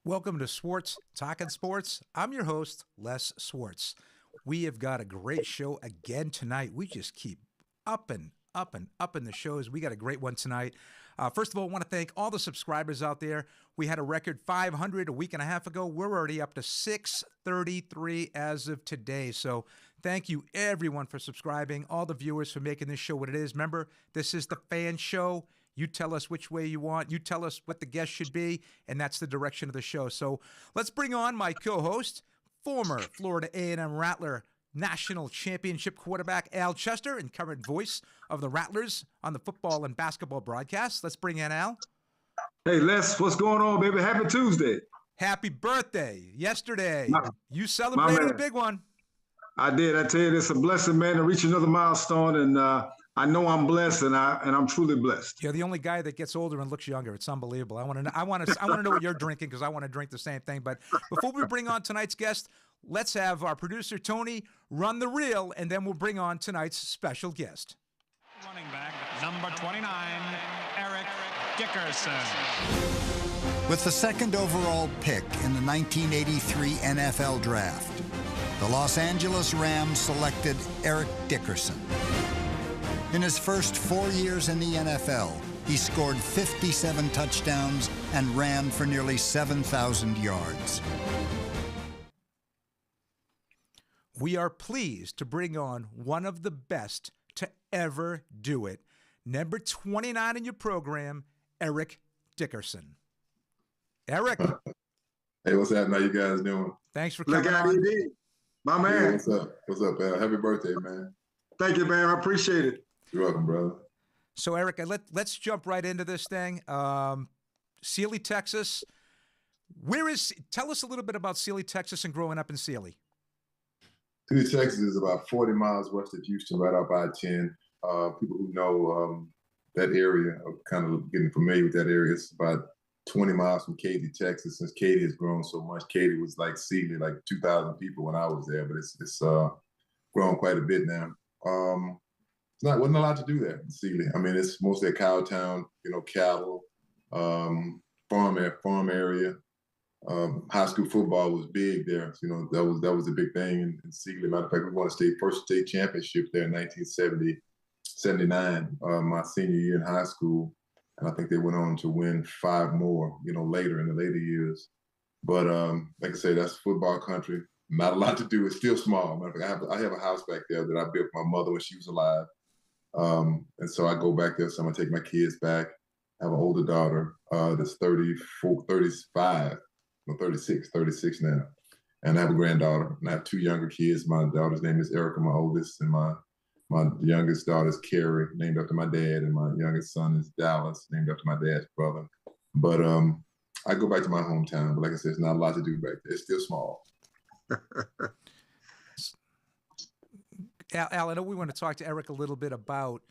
Welcome to Swartz Talkin Sports. I'm your host, Les Swartz. We have got a great show again tonight. We just keep up and up and up in the shows. We got a great one tonight. First of all, I want to thank all the subscribers out there. We had a record 500 a week and a half ago. We're already up to 633 as of today. So thank you, everyone, for subscribing, all the viewers for making this show what it is. Remember, this is the fan show. You tell us which way you want. You tell us what the guest should be, and that's the direction of the show. So let's bring on my co-host, former Florida A&M Rattler National Championship quarterback Al Chester and current voice of the Rattlers on the football and basketball broadcasts. Let's bring in Al. Hey, Les, what's going on, baby? Happy Tuesday. Happy birthday. Yesterday, you celebrated a big one. I did. I tell you, it's a blessing, man, to reach another milestone, and I know I'm blessed, and I'm truly blessed. You're the only guy that gets older and looks younger. It's unbelievable. I want to know what you're drinking because I want to drink the same thing. But before we bring on tonight's guest, let's have our producer Tony run the reel, and then we'll bring on tonight's special guest. Running back, number 29, Eric Dickerson. With the second overall pick in the 1983 NFL Draft, the Los Angeles Rams selected Eric Dickerson. In his first 4 years in the NFL, he scored 57 touchdowns and ran for nearly 7,000 yards. We are pleased to bring on one of the best to ever do it. Number 29 in your program, Eric Dickerson. Eric. Hey, what's happening? How you guys doing? Thanks for coming on. My man. Yeah, what's up? What's up, Al? Happy birthday, man. Thank you, man. I appreciate it. You're welcome, brother. So, Eric, let's jump right into this thing. Sealy, Texas. Tell us a little bit about Sealy, Texas, and growing up in Sealy. Sealy, Texas is about 40 miles west of Houston, right off I-10. People who know that area are kind of getting familiar with that area. It's about 20 miles from Katy, Texas. Since Katy has grown so much, Katy was like Sealy, like 2,000 people when I was there, but it's grown quite a bit now. Wasn't a lot to do there in Sealy. I mean, it's mostly a cow town, cattle, farm area. High school football was big there. So, that was a big thing in Sealy. Matter of fact, we won a first state championship there in 1979, my senior year in high school. And I think they went on to win 5 more, later in the later years. But like I say, that's football country. Not a lot to do. It's still small. Matter of fact, I have a house back there that I built for my mother when she was alive. And so I go back there. So I'm going to take my kids back. I have an older daughter that's 36 now. And I have a granddaughter. And I have 2 younger kids. My daughter's name is Erica, my oldest, and my youngest daughter is Carrie, named after my dad, and my youngest son is Dallas, named after my dad's brother. But I go back to my hometown. But like I said, it's not a lot to do back there. It's still small. Al, I know we want to talk to Eric a little bit about,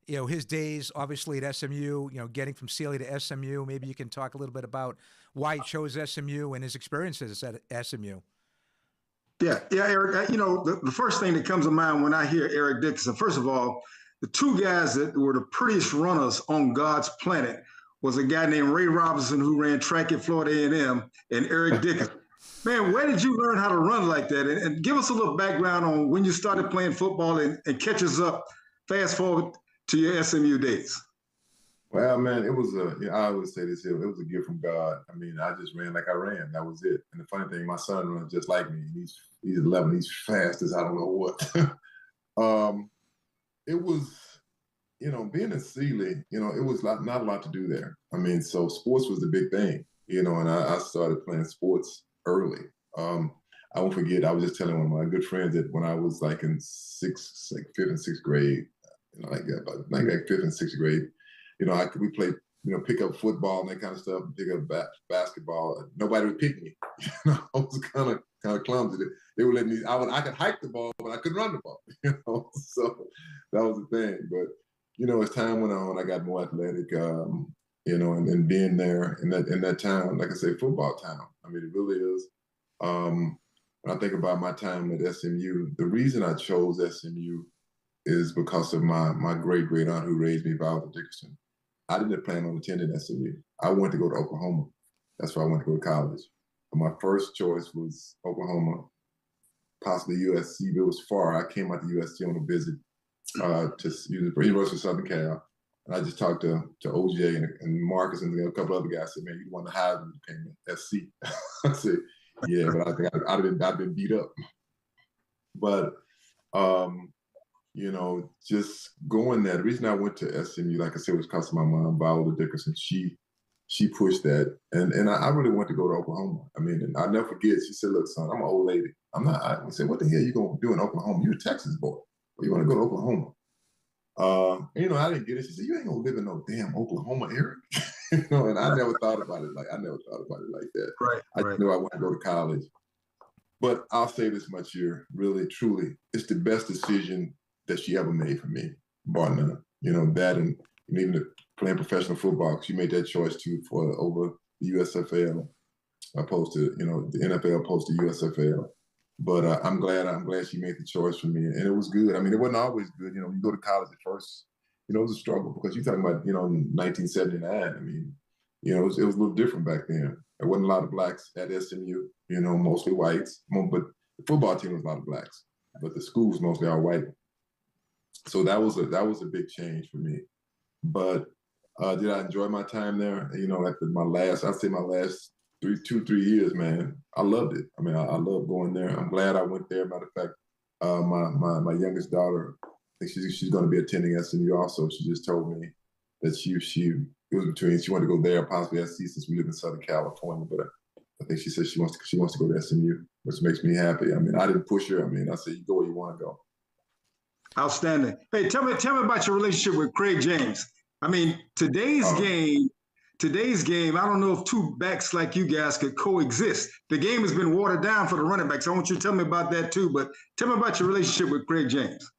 his days, obviously at SMU, getting from Sealy to SMU. Maybe you can talk a little bit about why he chose SMU and his experiences at SMU. Yeah, Eric, the first thing that comes to mind when I hear Eric Dickerson, first of all, the 2 guys that were the prettiest runners on God's planet was a guy named Ray Robinson who ran track at Florida A&M, and Eric Dickerson. Man, where did you learn how to run like that? And give us a little background on when you started playing football and catch us up, fast forward to your SMU days. Well, man, it was I always say this here, it was a gift from God. I mean, I just ran like I ran. That was it. And the funny thing, my son runs just like me. He's 11. He's fast as I don't know what. It was, being in Sealy, it was not a lot to do there. I mean, so sports was the big thing, and I started playing sports early. I won't forget, I was just telling one of my good friends that when I was like in 5th and 6th grade, like 5th and 6th grade, we played, pick up football and that kind of stuff, pick up basketball. Nobody would pick me. I was kind of clumsy. They would let me. I could hike the ball, but I couldn't run the ball. So that was the thing. But as time went on, I got more athletic. And being there in that town, like I say, football town. I mean, it really is. When I think about my time at SMU, the reason I chose SMU is because of my great aunt who raised me, Viola Dickerson. I didn't plan on attending SMU. I wanted to go to Oklahoma. That's why I wanted to go to college. My first choice was Oklahoma, possibly USC, but it was far. I came out to USC on a visit to University of Southern Cal. And I just talked to OJ and Marcus and a couple other guys. I said, man, you won the Heisman, you came to SC. I said, yeah, but I think I'd been beat up. But, you know, just going there. The reason I went to SMU, like I said, was because of my mom, Viola Dickerson. She pushed that. And I really wanted to go to Oklahoma. I mean, and I'll never forget, she said, look, son, I'm an old lady. I said, what the hell are you going to do in Oklahoma? You're a Texas boy. Well, you want to go to Oklahoma? And, you know, I didn't get it. She said, you ain't going to live in no damn Oklahoma, Eric. You know, and I never thought about it like that. Right. I just knew I wanted to go to college. But I'll say this much here, really, truly, it's the best decision that she ever made for me, bar none. You know, that and even playing professional football, she made that choice too for over the USFL opposed to, you know, the NFL opposed to USFL. But I'm glad she made the choice for me, and it was good. I mean, it wasn't always good. You know, you go to college at first, you know, it was a struggle because you're talking about, you know, 1979. I mean, you know, it was a little different back then. There wasn't a lot of blacks at SMU, you know, mostly whites. But the football team was a lot of blacks, but the school was mostly all white. So that was a big change for me. But did I enjoy my time there? You know, like my last 2-3 years, man, I loved it. I mean, I love going there. I'm glad I went there. Matter of fact, my youngest daughter, I think she's going to be attending SMU also. She just told me that she wanted to go there, possibly SC, since we live in Southern California. But I think she said she wants to go to SMU, which makes me happy. I mean, I didn't push her. I mean, I said, you go where you want to go. Outstanding. Hey, tell me about your relationship with Craig James. I mean, today's game, I don't know if two backs like you guys could coexist. The game has been watered down for the running backs. I want you to tell me about that too, but tell me about your relationship with Craig James.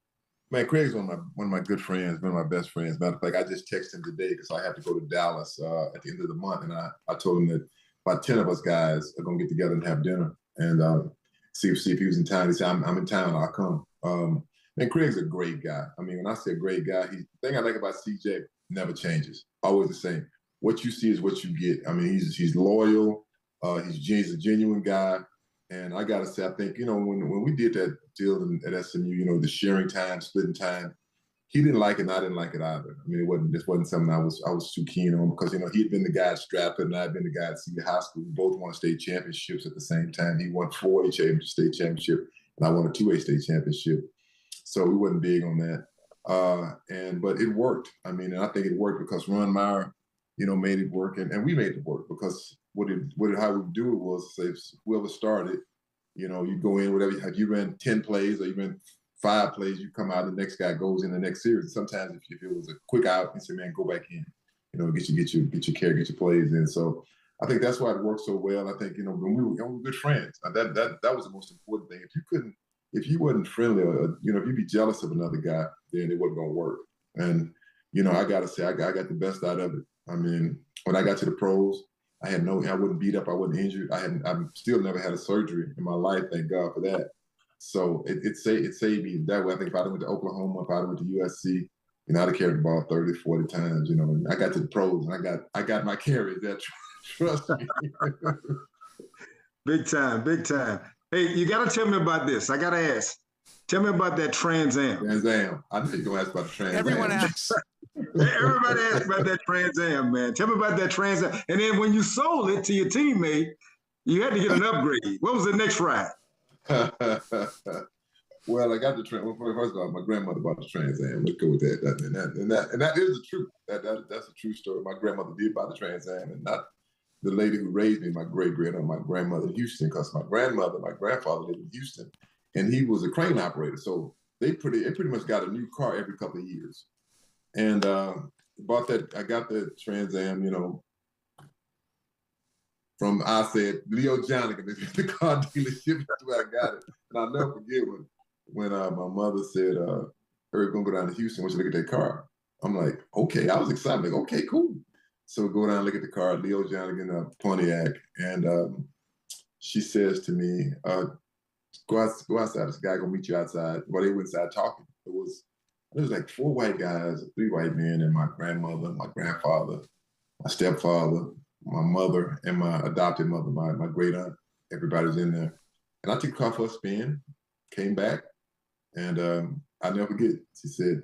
Man, Craig's one of my good friends, one of my best friends. Matter of fact, I just texted him today because I have to go to Dallas at the end of the month, and I told him that about 10 of us guys are gonna get together and have dinner and see if he was in town. He said, I'm in town, I'll come. And Craig's a great guy. I mean, when I say a great guy, the thing I like about CJ never changes, always the same. What you see is what you get. I mean, he's loyal. He's a genuine guy. And I got to say, I think, you know, when we did that deal at SMU, you know, the sharing time, splitting time, he didn't like it and I didn't like it either. I mean, this wasn't something I was too keen on because, you know, he had been the guy at Stratford and I had been the guy at senior high school. We both won state championships at the same time. He won 4A state championship and I won a 2A state championship. So we wasn't big on that. But it worked. I mean, and I think it worked because Ron Meyer, you know, made it work, and we made it work because how we do it was, say, whoever started, you know, you go in, whatever, if you ran 10 plays or you ran 5 plays, you come out, the next guy goes in the next series. Sometimes if it was a quick out, you say, man, go back in, you know, get your carry, get your plays in. So I think that's why it worked so well. I think, you know, when we were good friends, that was the most important thing. If you wasn't friendly or, you know, if you'd be jealous of another guy, then it wasn't going to work. And, you know, I got to say, I got the best out of it. I mean, when I got to the pros, I wasn't beat up, I wasn't injured. I've still never had a surgery in my life, thank God for that. So it saved me that way. I think if I went to Oklahoma, if I went to USC, you know, I'd have carried the ball 30, 40 times, you know. And I got to the pros and I got my carries. Trust me. Big time, big time. Hey, you got to tell me about this. I got to ask. Tell me about that Trans Am. Trans Am. I know you're going to ask about the Trans Am. Everyone asks. Everybody asks about that Trans Am, man. Tell me about that Trans Am. And then when you sold it to your teammate, you had to get an upgrade. What was the next ride? Well, I got the Trans Am. First of all, my grandmother bought the Trans Am. Let's go with that. And that is the truth. That's a true story. My grandmother did buy the Trans Am, and not the lady who raised me, my my grandmother in Houston, because my grandfather lived in Houston, and he was a crane operator. So they pretty much got a new car every couple of years. And I got the Trans Am, you know, from, I said, Leo Jonigan, the car dealership, that's where I got it. And I'll never forget when my mother said, we're going to go down to Houston, I want you to look at that car. I'm like, okay. I was excited, like, okay, cool. So go down and look at the car, Leo Jonigan, Pontiac. And she says to me, go outside. This guy gonna meet you outside. Well, they went inside talking. There was like 4 white guys, 3 white men, and my grandmother, my grandfather, my stepfather, my mother, and my adopted mother, my great aunt. Everybody was in there. And I took the car for a spin, came back, and I'll never forget. She said,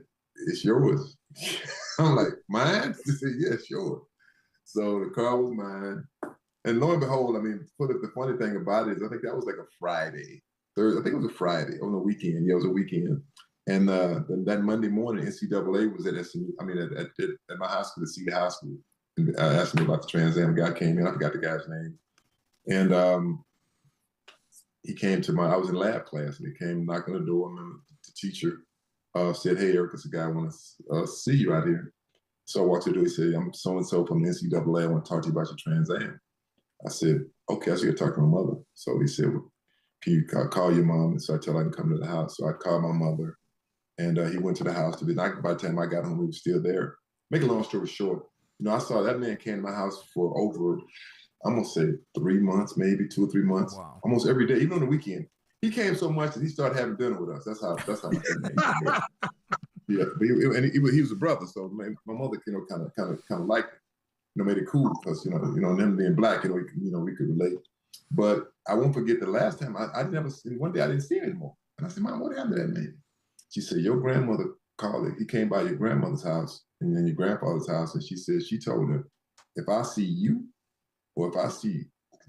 "It's yours." I'm like, "Mine?" She said, "Yeah, it's yours." So the car was mine. And lo and behold, I mean, the funny thing about it is I think that was like a Friday. I think it was a Friday on the weekend. Yeah, it was a weekend. And that Monday morning, NCAA was at SMU, I mean, at my high school, at Sealy High School. And I asked me about the Trans Am. Guy came in. I forgot the guy's name. And he came to I was in lab class, and he came, knocked on the door. I remember the teacher said, "Hey, Eric, it's a guy I want to see you out here." So I walked to the door. He said, "I'm so-and-so from the NCAA. I want to talk to you about your Trans Am." I said, "Okay, I should talk to my mother." So he said, "Well, can you call your mom?" And so I tell her I can come to the house. So I called my mother, and he went to the house. By the time I got home, he was still there. Make a long story short, I saw that man came to my house for over, I'm going to say 3 months, maybe 2 or 3 months, almost every day, even on the weekend. He came so much that he started having dinner with us. That's how much that man came. Yeah, but he was a brother, so my mother, kind of liked it. Made it cool because them being black, we could relate. But I won't forget the last time one day I didn't see him anymore, and I said, "Mom, what happened to that man?" She said, "Your grandmother called it. He came by your grandmother's house and then your grandfather's house, and she said she told him, if I see you or if I see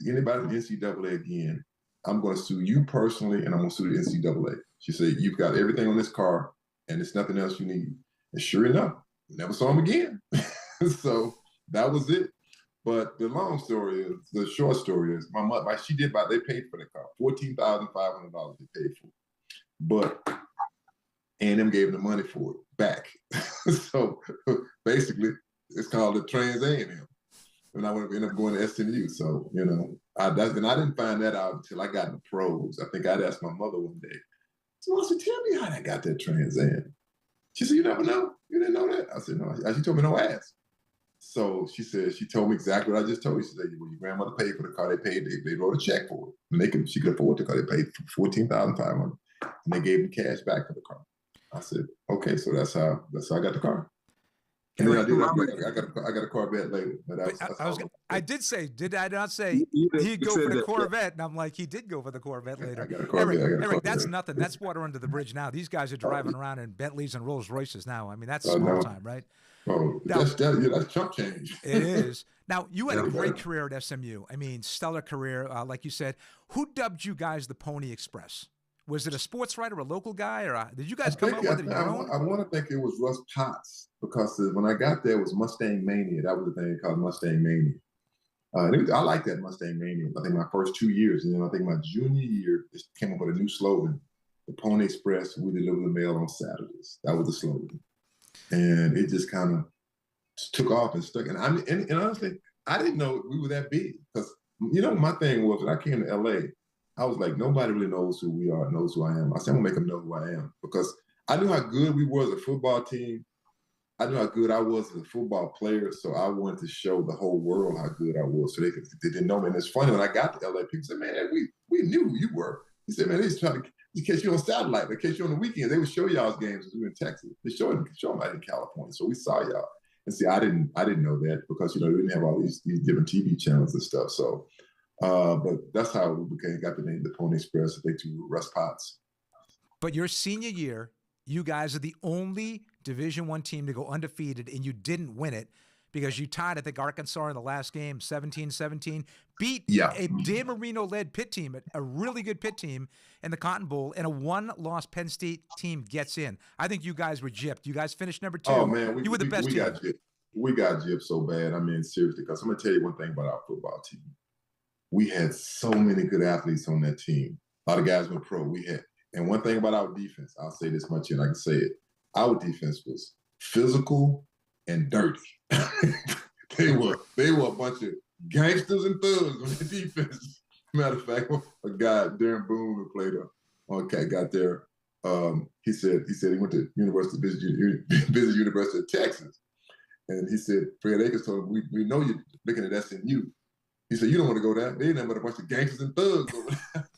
anybody from the NCAA again, I'm going to sue you personally, and I'm going to sue the NCAA." She said, "You've got everything on this car, and there's nothing else you need." And sure enough, never saw him again. So that was it. But the short story is, my mother, they paid for the car, $14,500 they paid for it. But A&M gave them the money for it back. So basically, it's called the Trans A&M. And I would have ended up going to SMU. So, I didn't find that out until I got in the pros. I think I'd asked my mother one day, "So I said, tell me how I got that Trans Am." She said, "You never know? You didn't know that?" I said, "No." She told me, "No, ask." So she said, she told me exactly what I just told you. She said, "Well, your grandmother paid for the car. They wrote a check for it. And she could afford the car. They paid $14,500, and they gave me cash back for the car." I said, "Okay, so that's how I got the car." And then I got a Corvette later. Did I not say he'd go for the Corvette? And I'm like, he did go for the Corvette later. I got a Corvette. Eric, that's nothing. That's water under the bridge now. These guys are driving around in Bentleys and Rolls Royces now. I mean, that's small time, right? Oh, that's chump change. It is. Now, you had a great career at SMU. I mean, stellar career, like you said. Who dubbed you guys the Pony Express? Was it a sports writer, a local guy, or did you guys come up with it on your own? I want to think it was Russ Potts, because when I got there, it was Mustang Mania. That was the thing called Mustang Mania. I like that Mustang Mania. I think my first 2 years, and then I think my junior year, it came up with a new slogan: "The Pony Express, we deliver the mail on Saturdays." That was the slogan, and it just kind of took off and stuck. And honestly, I didn't know we were that big, because my thing was, when I came to LA, I was like, nobody really knows who we are, knows who I am. I said, I'm gonna make them know who I am, because I knew how good we were as a football team. I knew how good I was as a football player, so I wanted to show the whole world how good I was, so they didn't know me. And it's funny, when I got to LA, people said, "Man, we knew who you were." He said, "Man, they just trying to catch you on satellite. They catch you on the weekends. They would show y'all's games as we were in Texas. They show them out in California, so we saw y'all." And see, I didn't know that, because we didn't have all these different TV channels and stuff. So, but that's how we got the name, the Pony Express. I think to Russ Potts. But your senior year, you guys are the only Division I team to go undefeated, and you didn't win it because you tied, I think, Arkansas in the last game, 17-17, beat a Dan Marino-led Pitt team, a really good Pitt team in the Cotton Bowl, and a one-loss Penn State team gets in. I think you guys were gypped. You guys finished number 2. Oh, man. You were the best team. We got gypped so bad. I mean, seriously, because I'm going to tell you one thing about our football team. We had so many good athletes on that team. A lot of guys went pro. And one thing about our defense, I'll say this much, and I can say it, our defense was physical and dirty. They were a bunch of gangsters and thugs on the defense. Matter of fact, a guy, Darren Boone, who played got there. He said he went to Business University of Texas, and he said Fred Akers told him, "We know you're looking at SMU." He said, "You don't want to go there. They ain't nothing but a bunch of gangsters and thugs over there."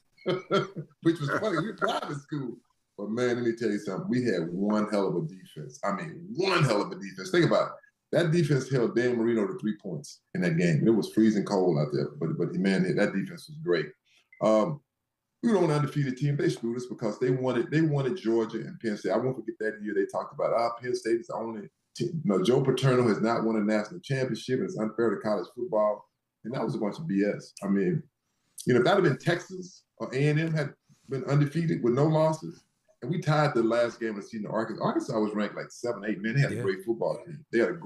Which was funny. We were private school. But man, let me tell you something. We had one hell of a defense. I mean, one hell of a defense. Think about it. That defense held Dan Marino to 3 points in that game. It was freezing cold out there. But man, that defense was great. We were an undefeated team. They screwed us because they wanted Georgia and Penn State. I won't forget that year they talked about, Penn State is the only team. No, Joe Paterno has not won a national championship, and it's unfair to college football. And that was a bunch of BS. I mean, if that had been Texas or A&M had been undefeated with no losses, and we tied the last game of the season. Arkansas was ranked like 7, 8. Man, they had a great football team. They had a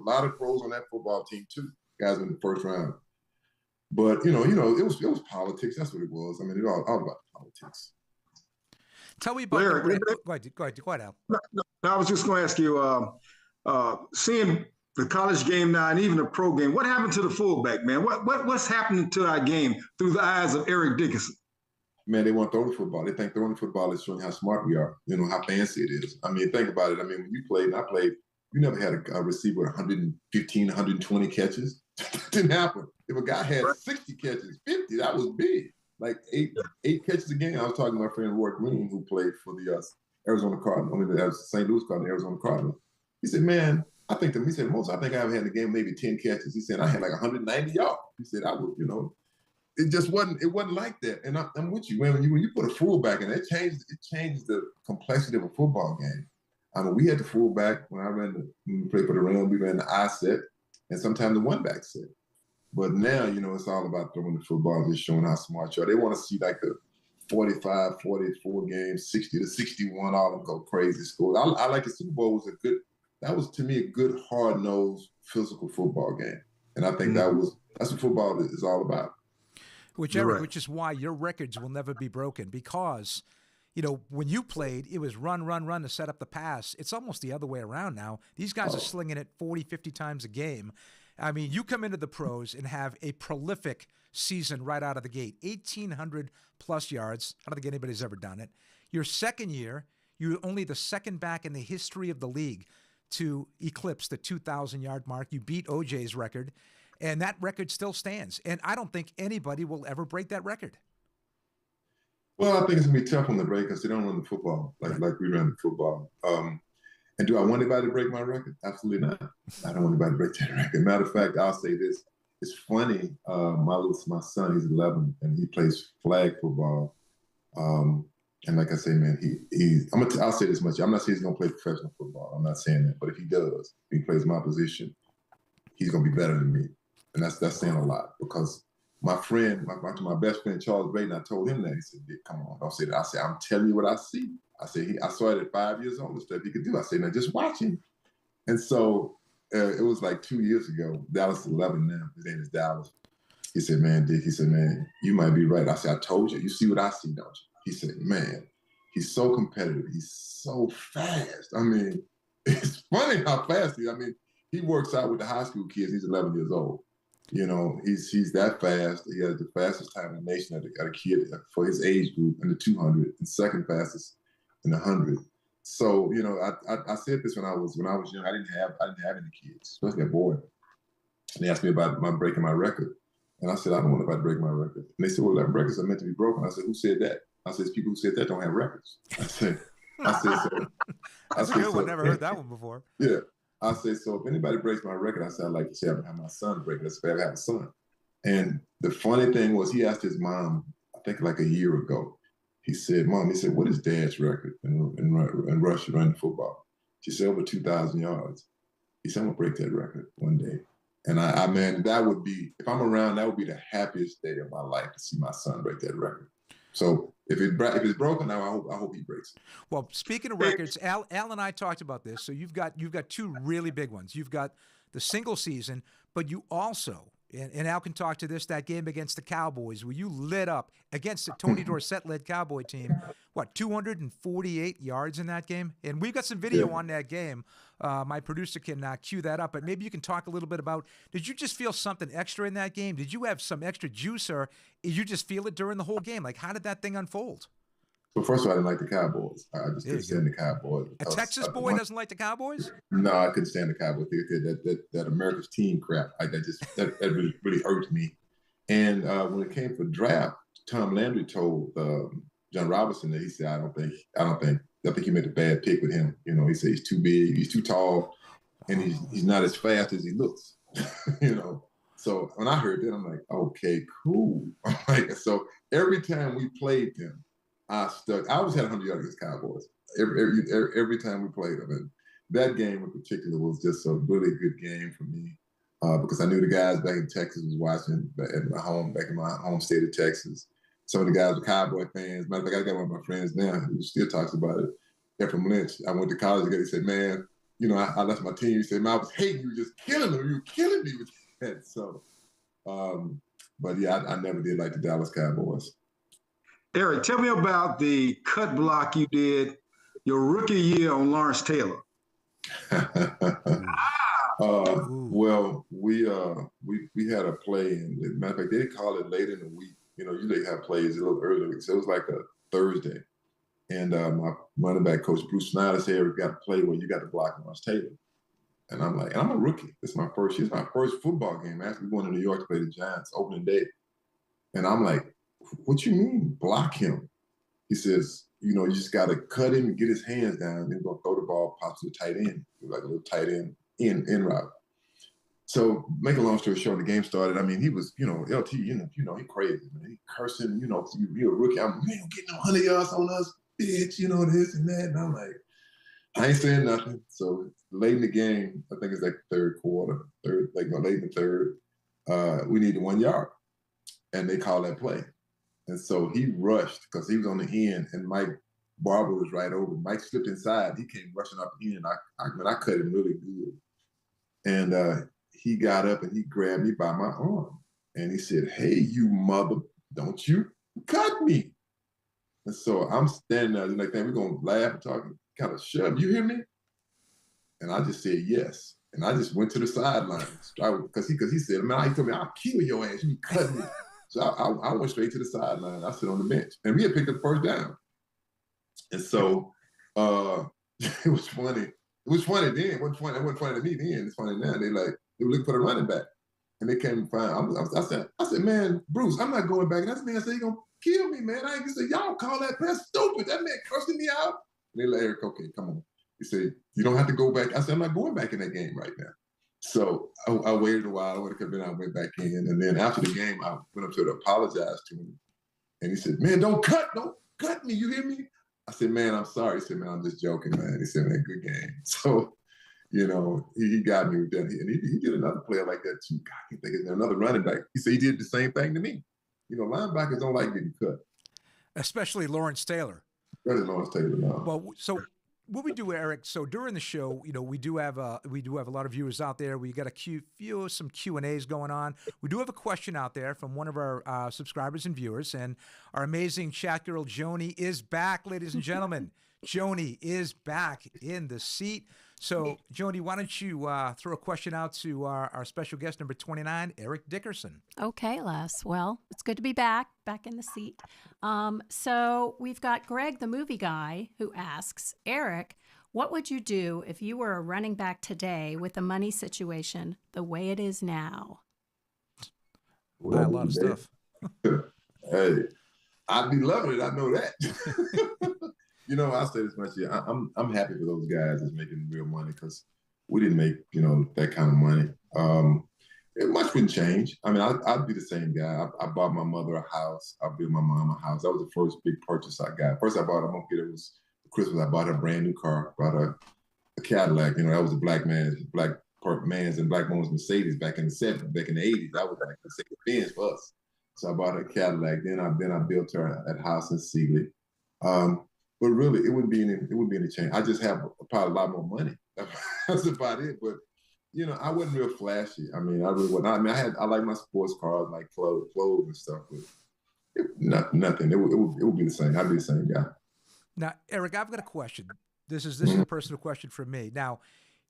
lot of pros on that football team too. Guys in the first round. But it was politics. That's what it was. I mean, it was all about politics. Tell me about Larry, go ahead, Al. No, I was just going to ask you, seeing the college game now and even the pro game, what happened to the fullback, man? What's happening to our game through the eyes of Eric Dickerson? Man, they want to throw the football. They think throwing the football is showing how smart we are, how fancy it is. I mean, think about it. I mean, when you played and I played, you never had a receiver with 115, 120 catches. That didn't happen. If a guy had 60 catches, 50, that was big. Like eight catches a game. I was talking to my friend Roy Green, who played for the Arizona Cardinals. I mean, the St. Louis Cardinals, Arizona Cardinals. He said, man, I think I've had in the game maybe 10 catches. He said, I had like 190 yards. He said, I would, it just wasn't like that. And I'm with you. When you put a fullback in, it changed the complexity of a football game. I mean, we had the fullback when we played for the Rams, we ran the I set and sometimes the one back set. But now, it's all about throwing the football, just showing how smart you are. They want to see like the 45, 44 games, 60 to 61, all of them go crazy scores. I like the Super Bowl was to me a good, hard-nosed, physical football game. And I think that's what football is all about. Which is why your records will never be broken because, when you played, it was run to set up the pass. It's almost the other way around now. These guys are slinging it 40, 50 times a game. I mean, you come into the pros and have a prolific season right out of the gate, 1,800 plus yards. I don't think anybody's ever done it. Your second year, you're only the second back in the history of the league to eclipse the 2,000-yard mark. You beat OJ's record, and that record still stands. And I don't think anybody will ever break that record. Well, I think it's going to be tough on the break because they don't run the football like we ran the football. And do I want anybody to break my record? Absolutely not. I don't want anybody to break that record. Matter of fact, I'll say this. It's funny. My son, he's 11, and he plays flag football. And like I say, man, I'll say this much. I'm not saying he's going to play professional football. I'm not saying that. But if he does, if he plays my position, he's going to be better than me. And that's saying a lot because my best friend, Charles Brayton, I told him that. He said, come on, don't say that. I said, I'm telling you what I see. I said, I saw it at 5 years old, the stuff he could do. I said, now just watch him. And so it was like 2 years ago. Dallas is 11 now. His name is Dallas. He said, man, Dick, you might be right. I said, I told you. You see what I see, don't you? He said, man, he's so competitive. He's so fast. I mean, it's funny how fast he is. I mean, he works out with the high school kids. He's 11 years old. He's that fast. He has the fastest time in the nation at a kid for his age group in the 200 and second fastest in the 100. So, I said this when I was young. I didn't have any kids, especially a boy. And they asked me about my breaking my record. And I said, I don't want anybody to break my record. And they said, well, records are meant to be broken. I said, who said that? I said, people who said that don't have records. I said so. That's a good one. Never heard that one before. Yeah. I said, so if anybody breaks my record, I said, I'd like to say I have my son break it. I said, I have a son. And the funny thing was he asked his mom, I think like a year ago, he said, Mom, what is Dad's record in Russia running football? She said, over 2,000 yards. He said, I'm going to break that record one day. And man, that would be, if I'm around, that would be the happiest day of my life to see my son break that record. So if it's broken now, I hope he breaks it. Well, speaking of records, Al and I talked about this. So you've got two really big ones. You've got the single season, but you also, and Al can talk to this, that game against the Cowboys where you lit up against the Tony Dorsett-led Cowboy team. 248 yards in that game? And we've got some video on that game. My producer can cue that up, but maybe you can talk a little bit about, did you just feel something extra in that game? Did you have some extra juice, or did you just feel it during the whole game? Like, how did that thing unfold? Well, first of all, I didn't like the Cowboys. I just couldn't stand the Cowboys. A Texas boy doesn't like the Cowboys? No, I couldn't stand the Cowboys. That America's team crap, that really hurt me. And when it came for draft, Tom Landry told John Robinson that he said, I think he made a bad pick with him. He said he's too big, he's too tall, and he's not as fast as he looks. So when I heard that, I'm like, okay, cool. Like, so every time we played them, I stuck. I always had 100 yards against Cowboys. Every time we played them. And that game in particular was just a really good game for me because I knew the guys back in Texas was watching back in my home state of Texas. Some of the guys were Cowboy fans. Matter of fact, I got one of my friends now who still talks about it. They're from Lynch. I went to college together. He said, man, you know, I left my team. He said, man, I was hating you, just killing them. You were killing me with that. So, but yeah, I never did like the Dallas Cowboys. Eric, tell me about the cut block you did your rookie year on Lawrence Taylor. Well, we had a play, and matter of fact, they call it late in the week. You know, usually have plays a little earlier, so it was like a Thursday. And my running back coach Bruce Snyder said, "We got to play where you got to block Lawrence Taylor." And I'm like, and I'm a rookie. It's my first football game. Actually, going to New York to play the Giants opening day. And I'm like, what you mean block him? He says, you know, you just got to cut him and get his hands down, and then go throw the ball, pop to the tight end, like a little tight end in route. So, make a long story short, the game started. I mean, he was, you know, LT, you know, he crazy, man. He cursing, you know, you're a rookie. I'm, man, getting 100 yards on us, bitch, you know, this and that. And I'm like, I ain't saying nothing. So, late in the game, I think it's like third quarter, late in the third, we needed 1 yard. And they called that play. And so he rushed because he was on the end, and Mike Barber was right over. Mike slipped inside. He came rushing up the end. I cut him really good. And he got up and he grabbed me by my arm. And he said, hey, you mother, don't you cut me. And so I'm standing there like, we're going to laugh and talk and kind of shove. You hear me? And I just said yes. And I just went to the sidelines because he said, man, he told me, I'll kill your ass. You cut me. So I went straight to the sideline. I sit on the bench. And we had picked up the first down. And so it was funny. It was funny then. It wasn't funny to me then. It's funny now. They were looking for the running back. And they came and found. I said, man, Bruce, I'm not going back. And that man said, you're going to kill me, man. I ain't say, y'all call that pass stupid. That man cursing me out. And they like, Eric, okay, come on. He said, you don't have to go back. I said, I'm not going back in that game right now. So I waited a while. I would have come in. I went back in. And then after the game, I went up to apologize to him. And he said, man, don't cut me. You hear me? I said, man, I'm sorry. He said, man, I'm just joking, man. He said, man, good game. So, you know, he got me with that. And he did another player like that too. God, I can't think of another running back. He said he did the same thing to me. You know, linebackers don't like getting cut. Especially Lawrence Taylor. Lawrence Taylor, no. Well, so what we do, Eric, so during the show, you know, we do have a lot of viewers out there. We got some Q&As going on. We do have a question out there from one of our subscribers and viewers, and our amazing chat girl Joni is back, ladies and gentlemen. Joni is back in the seat. So, Joni, why don't you throw a question out to our special guest, number 29, Eric Dickerson. Okay, Les. Well, it's good to be back in the seat. So we've got Greg, the movie guy, who asks, Eric, what would you do if you were a running back today with the money situation the way it is now? Buy a lot of stuff. Hey, I'd be loving it. I know that. You know, I'll say this much here. I'm happy for those guys that's making real money because we didn't make, you know, that kind of money. Much wouldn't change. I mean, I'd be the same guy. I bought my mother a house. I built my mom a house. That was the first big purchase I got. First I bought her, it was Christmas. I bought her a brand new car. Bought her a Cadillac. You know, that was a black man's and black woman's Mercedes back in the 70s, back in the 80s. That was like the Benz for us. So I bought her a Cadillac. Then I built her that house in Sealy. But really, it wouldn't be any change. I just have probably a lot more money. That's about it. But you know, I wasn't real flashy. I mean, I really wasn't. I mean, I like my sports cars, like clothes and stuff. But nothing. It would be the same. I'd be the same guy. Now, Eric, I've got a question. This is a personal question from me. Now,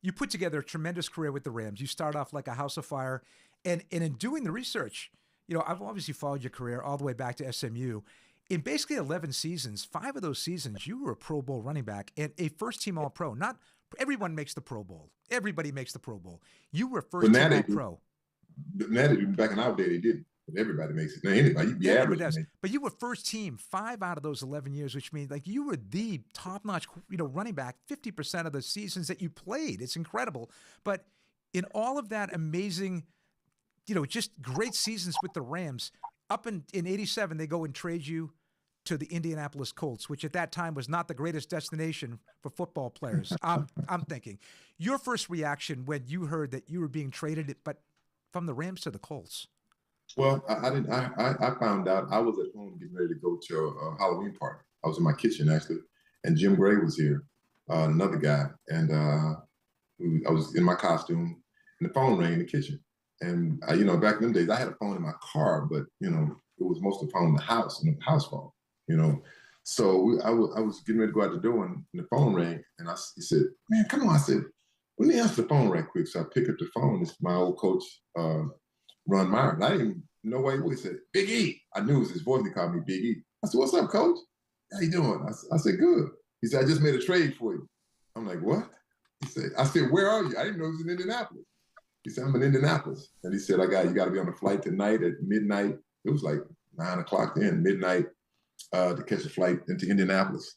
you put together a tremendous career with the Rams. You start off like a house of fire, and in doing the research, you know, I've obviously followed your career all the way back to SMU. In basically 11 seasons, 5 of those seasons, you were a Pro Bowl running back and a first-team All-Pro. Not everyone makes the Pro Bowl. Everybody makes the Pro Bowl. You were first-team All-Pro. Back in our day, they didn't. But everybody makes it. Now, anybody, you be average. Does. But you were first-team 5 out of those 11 years, which means like you were the top-notch, you know, running back 50% of the seasons that you played. It's incredible. But in all of that amazing just great seasons with the Rams. Up in 87, they go and trade you to the Indianapolis Colts, which at that time was not the greatest destination for football players. I'm thinking. Your first reaction when you heard that you were being traded, but from the Rams to the Colts? Well, I didn't. I found out I was at home getting ready to go to a Halloween party. I was in my kitchen actually, and Jim Gray was here, another guy, and I was in my costume, and the phone rang in the kitchen. And back in them days, I had a phone in my car, but it was most of the phone in the house phone. So I was getting ready to go out the door, and the phone rang, and he said, "Man, come on!" I said, "Let me answer the phone right quick." So I pick up the phone. It's my old coach, Ron Meyer. And I didn't even know what he was. He said, "Big E." I knew it was his voice. He called me Big E. I said, "What's up, Coach? How you doing?" I said, "Good." He said, "I just made a trade for you." I'm like, "What?" I said, "Where are you?" I didn't know he was in Indianapolis. He said, "I'm in Indianapolis." And he said, you got to be on a flight tonight at midnight. It was like 9 o'clock then, midnight, to catch a flight into Indianapolis.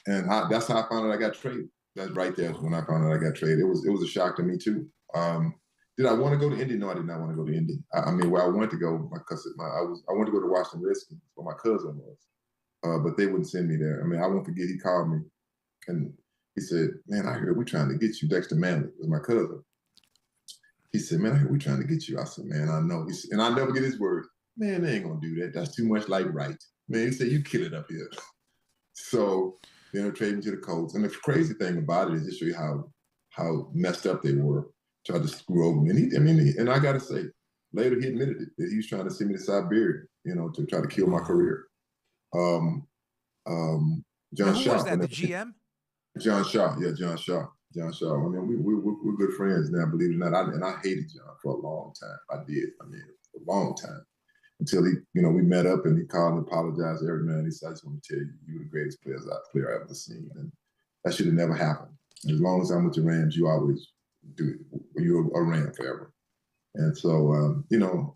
And that's how I found out I got traded. That's right there when I found out I got traded. It was a shock to me too. Did I want to go to Indy? No, I did not want to go to Indy. I mean, where I wanted to go, I wanted to go to Washington Redskins, where my cousin was, but they wouldn't send me there. I mean, I won't forget. He called me, and he said, "Man, I heard we're trying to get you." Dexter Manley was my cousin. He said, "Man, I heard we're trying to get you." I said, "Man, I know." And I never get his word. "Man, they ain't gonna do that. That's too much like right." Man, he said, "You kill it up here." So they traded me to the Colts. And the crazy thing about it is just show you how messed up they were. Tried to screw over me. And I gotta say, later he admitted it, that he was trying to send me to Siberia, to try to kill my career. John Who Shaw. was that, the GM? John Shaw. Yeah, John Shaw. John Shaw. I mean, we're good friends now, believe it or not. And I hated John for a long time. I did. I mean, a long time. Until he, we met up and he called and apologized to every man. He said, "I just want to tell you, you were the greatest player I've ever seen." And that should have never happened. As long as I'm with the Rams, you always do it. You're a Ram forever. And so,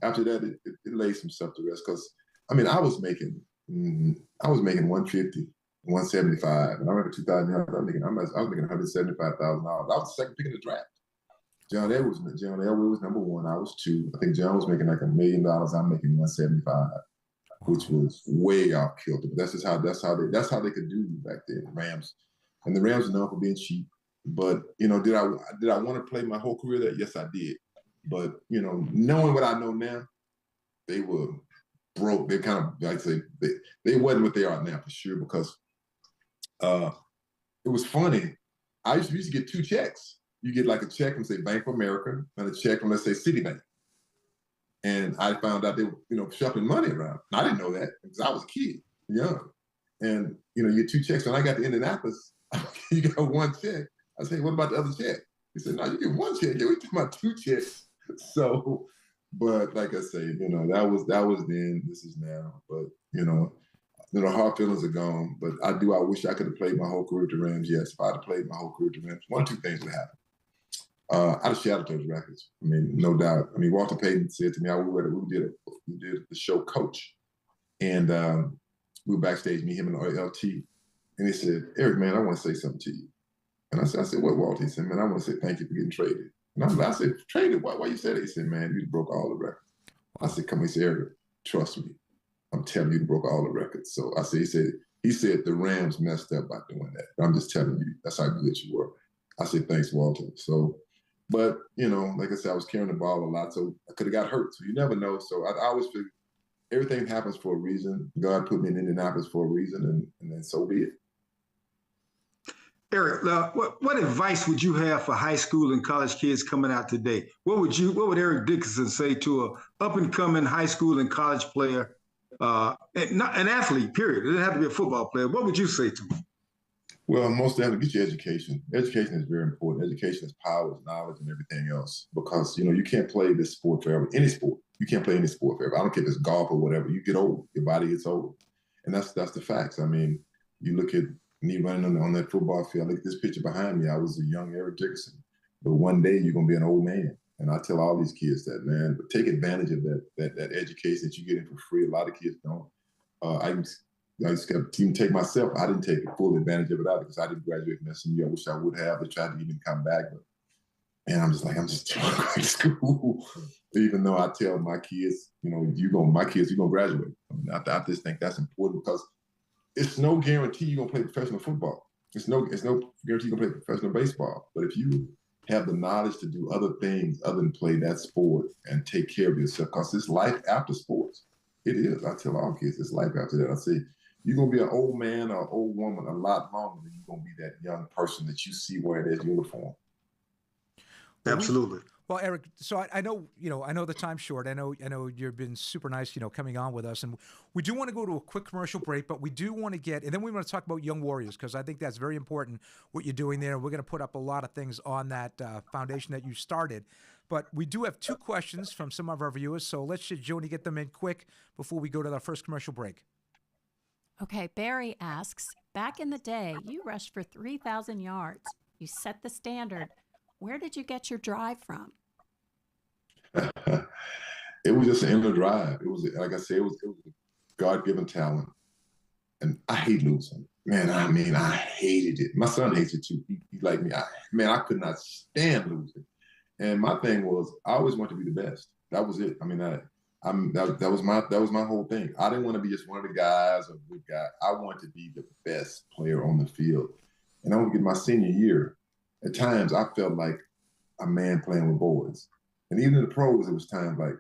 after that, it laid some stuff to rest. Because, I was making 150, 175. And I remember 2000, I was making $175,000. I was the second pick in the draft. John Elway was number one. I was two. I think John was making like $1 million. I'm making 175, which was way off kilter. But that's how they could do back then. The Rams, and the Rams are known for being cheap. But did I want to play my whole career there? Yes, I did. But knowing what I know now, they were broke. They kind of, like I say, they wasn't what they are now for sure. Because it was funny. I used to get two checks. You get like a check from, say, Bank of America and a check from, let's say, Citibank. And I found out they were, shuffling money around. And I didn't know that because I was a kid, young. And, you get two checks. When I got to Indianapolis, you got one check. I said, "What about the other check?" He said, "No, you get one check." Yeah, we talking about two checks. So, but like I say, that was then, this is now. But, hard feelings are gone. But I wish I could have played my whole career with the Rams. Yes, if I'd have played my whole career with the Rams, one or two things would happen. I'd have shattered those records. No doubt. Walter Payton said to me, we did the show Coach. And we were backstage, me, him, and LT. And he said, "Eric, man, I want to say something to you." And I said, "What, Walter?" He said, "Man, I want to say thank you for getting traded." And I said, "Traded? Why you said it?" He said, "Man, you broke all the records." I said, "Come on." He said, "Eric, trust me. I'm telling you, you broke all the records." So I said, he said the Rams messed up by doing that. But I'm just telling you, that's how good you were. I said, "Thanks, Walter." So, but, like I said, I was carrying the ball a lot, so I could have got hurt. So you never know. So I always figure everything happens for a reason. God put me in Indianapolis for a reason, and then so be it. Eric, what advice would you have for high school and college kids coming out today? What would Eric Dickerson say to a up and coming high school and college player, and not an athlete, period? It doesn't have to be a football player. What would you say to them? Well, most definitely get your education. Education is very important. Education is power, is knowledge, and everything else. Because, you can't play this sport forever. Any sport. You can't play any sport forever. I don't care if it's golf or whatever. You get old. Your body gets old. And that's the facts. You look at me running on that football field. Look at this picture behind me. I was a young Eric Dickerson. But one day you're going to be an old man. And I tell all these kids that, man, but take advantage of that education that you get in for free. A lot of kids don't. I just got to even take myself. I didn't take full advantage of it either because I didn't graduate from SMU. I wish I would have. I tried to even come back, but And I'm just going to school, even though I tell my kids, you're going to graduate. I mean, I just think that's important because it's no guarantee you're going to play professional football. It's no guarantee you're going to play professional baseball. But if you have the knowledge to do other things other than play that sport and take care of yourself, because it's life after sports. It is. I tell all kids it's life after that. I say, you're going to be an old man or old woman a lot longer than you're going to be that young person that you see wearing that uniform. Absolutely. Well, Eric, so I know, I know the time's short. I know you've been super nice, coming on with us. And we do want to go to a quick commercial break, but we do want to get, and then we want to talk about Young Warriors, because I think that's very important what you're doing there. We're going to put up a lot of things on that foundation that you started. But we do have 2 questions from some of our viewers. So let's just, Joni, get them in quick before we go to our first commercial break. Okay, Barry asks, back in the day, you rushed for 3,000 yards. You set the standard. Where did you get your drive from? It was just an inner drive. It was, like I said, it was a God-given talent. And I hate losing. Man, I hated it. My son hates it too. He like me. I could not stand losing. And my thing was, I always wanted to be the best. That was it. I mean, that was my whole thing. I didn't want to be just one of the guys or a good guy. I wanted to be the best player on the field. And I want to get my senior year. At times, I felt like a man playing with boys. And even in the pros, it was times like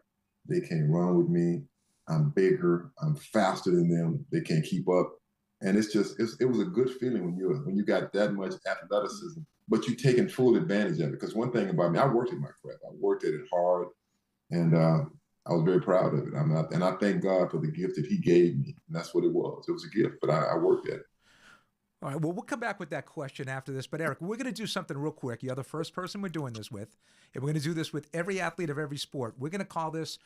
they can't run with me. I'm bigger. I'm faster than them. They can't keep up. And it was a good feeling when you got that much athleticism, but you taking full advantage of it. Because one thing about me, I worked at my craft. I worked at it hard, and I was very proud of it. And I thank God for the gift that He gave me. And that's what it was. It was a gift, but I worked at it. All right, well, we'll come back with that question after this. But, Eric, we're going to do something real quick. You're the first person we're doing this with. And we're going to do this with every athlete of every sport. We're going to call this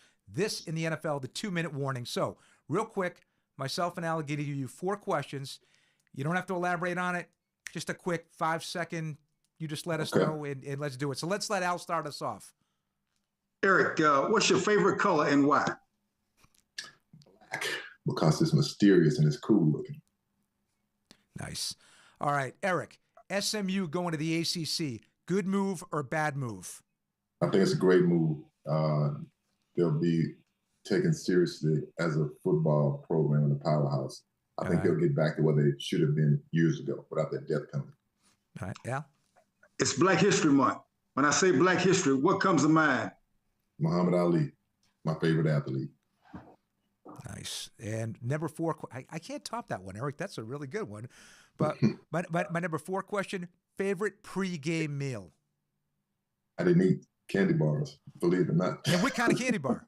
in the NFL, the 2-minute warning. So, real quick, myself and Al are going to give you 4 questions. You don't have to elaborate on it. Just a quick 5-second, you just let us know, and let's do it. So, let's let Al start us off. Eric, what's your favorite color and why? Black, because it's mysterious and it's cool looking. Nice. All right, Eric, SMU going to the ACC, good move or bad move? I think it's a great move. They'll be taken seriously as a football program and a powerhouse. I think they'll get back to where they should have been years ago without that death penalty. All right, yeah. It's Black History Month. When I say Black History, what comes to mind? Muhammad Ali, my favorite athlete. Nice. And number 4, I can't top that one, Eric. That's a really good one. But my number 4 question, favorite pregame meal? I didn't eat candy bars, believe it or not. And what kind of candy bar?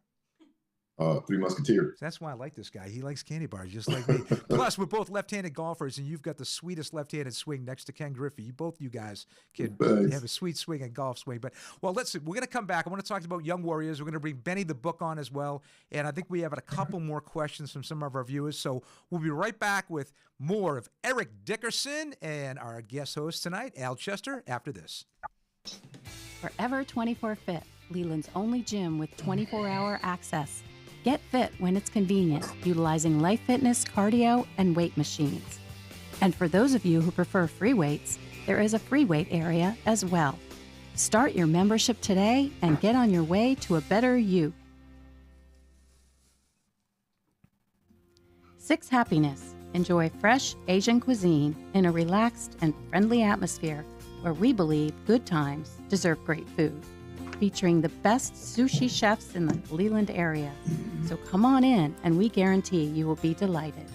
3 Musketeers. That's why I like this guy. He likes candy bars just like me. Plus, we're both left-handed golfers, and you've got the sweetest left-handed swing next to Ken Griffey. You guys can have a sweet swing and golf swing. But, well, we're going to come back. I want to talk about Young Warriors. We're going to bring Benny the Book on as well. And I think we have a couple more questions from some of our viewers. So we'll be right back with more of Eric Dickerson and our guest host tonight, Al Chester, after this. Forever 24 Fit, Leland's only gym with 24-hour access. Get fit when it's convenient, utilizing Life Fitness, cardio, and weight machines. And for those of you who prefer free weights, there is a free weight area as well. Start your membership today and get on your way to a better you. 6 Happiness. Enjoy fresh Asian cuisine in a relaxed and friendly atmosphere where we believe good times deserve great food. Featuring the best sushi chefs in the Leland area. So come on in, and we guarantee you will be delighted.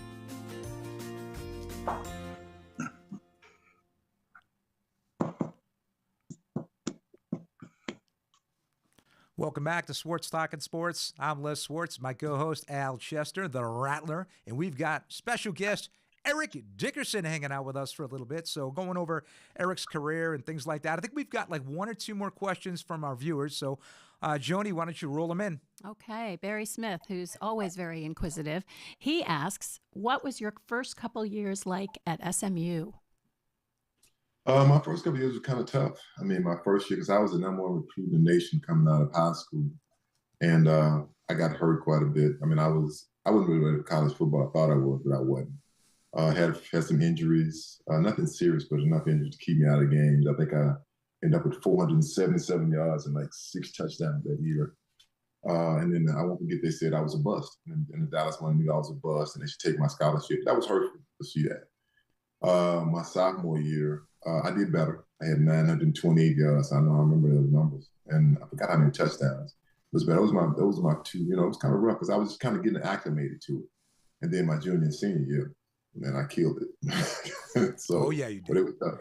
Welcome back to Swartz Talkin Sports. I'm Les Swartz, my co-host Al Chester, the Rattler, and we've got special guest Eric Dickerson hanging out with us for a little bit. So going over Eric's career and things like that. I think we've got like 1 or 2 more questions from our viewers. So, Joni, why don't you roll them in? Okay. Barry Smith, who's always very inquisitive, he asks, what was your first couple years like at SMU? My first couple of years was kind of tough. I mean, my first year, because I was the #1 recruit in the nation coming out of high school. And I got hurt quite a bit. I mean, I wasn't really ready for college football. I thought I was, but I wasn't. Had some injuries, nothing serious, but enough injuries to keep me out of games. I think I ended up with 477 yards and like 6 touchdowns that year. And then I won't forget they said I was a bust. And the Dallas one knew I was a bust and they should take my scholarship. That was hurtful to see that. My sophomore year, I did better. I had 928 yards. I remember those numbers. And I forgot how many touchdowns. It was better. Those were my two, it was kind of rough because I was just kind of getting acclimated to it. And then my junior and senior year, man, I killed it. So, oh, yeah, you did. But it was tough.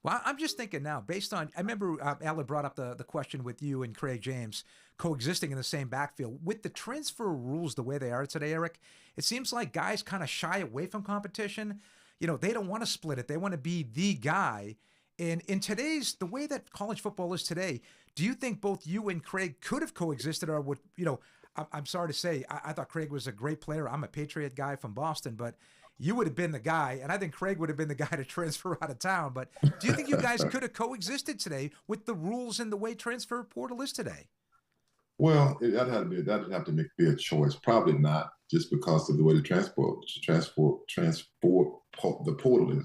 Well, I'm just thinking now, based on, I remember Al brought up the question with you and Craig James coexisting in the same backfield. With the transfer rules the way they are today, Eric, it seems like guys kind of shy away from competition. They don't want to split it. They want to be the guy. And in today's, the way that college football is today, do you think both you and Craig could have coexisted or would, I'm sorry to say, I thought Craig was a great player. I'm a Patriot guy from Boston, but you would have been the guy, and I think Craig would have been the guy to transfer out of town. But do you think you guys could have coexisted today with the rules and the way transfer portal is today? Well, that'd have to be a choice. Probably not, just because of the way the portal is.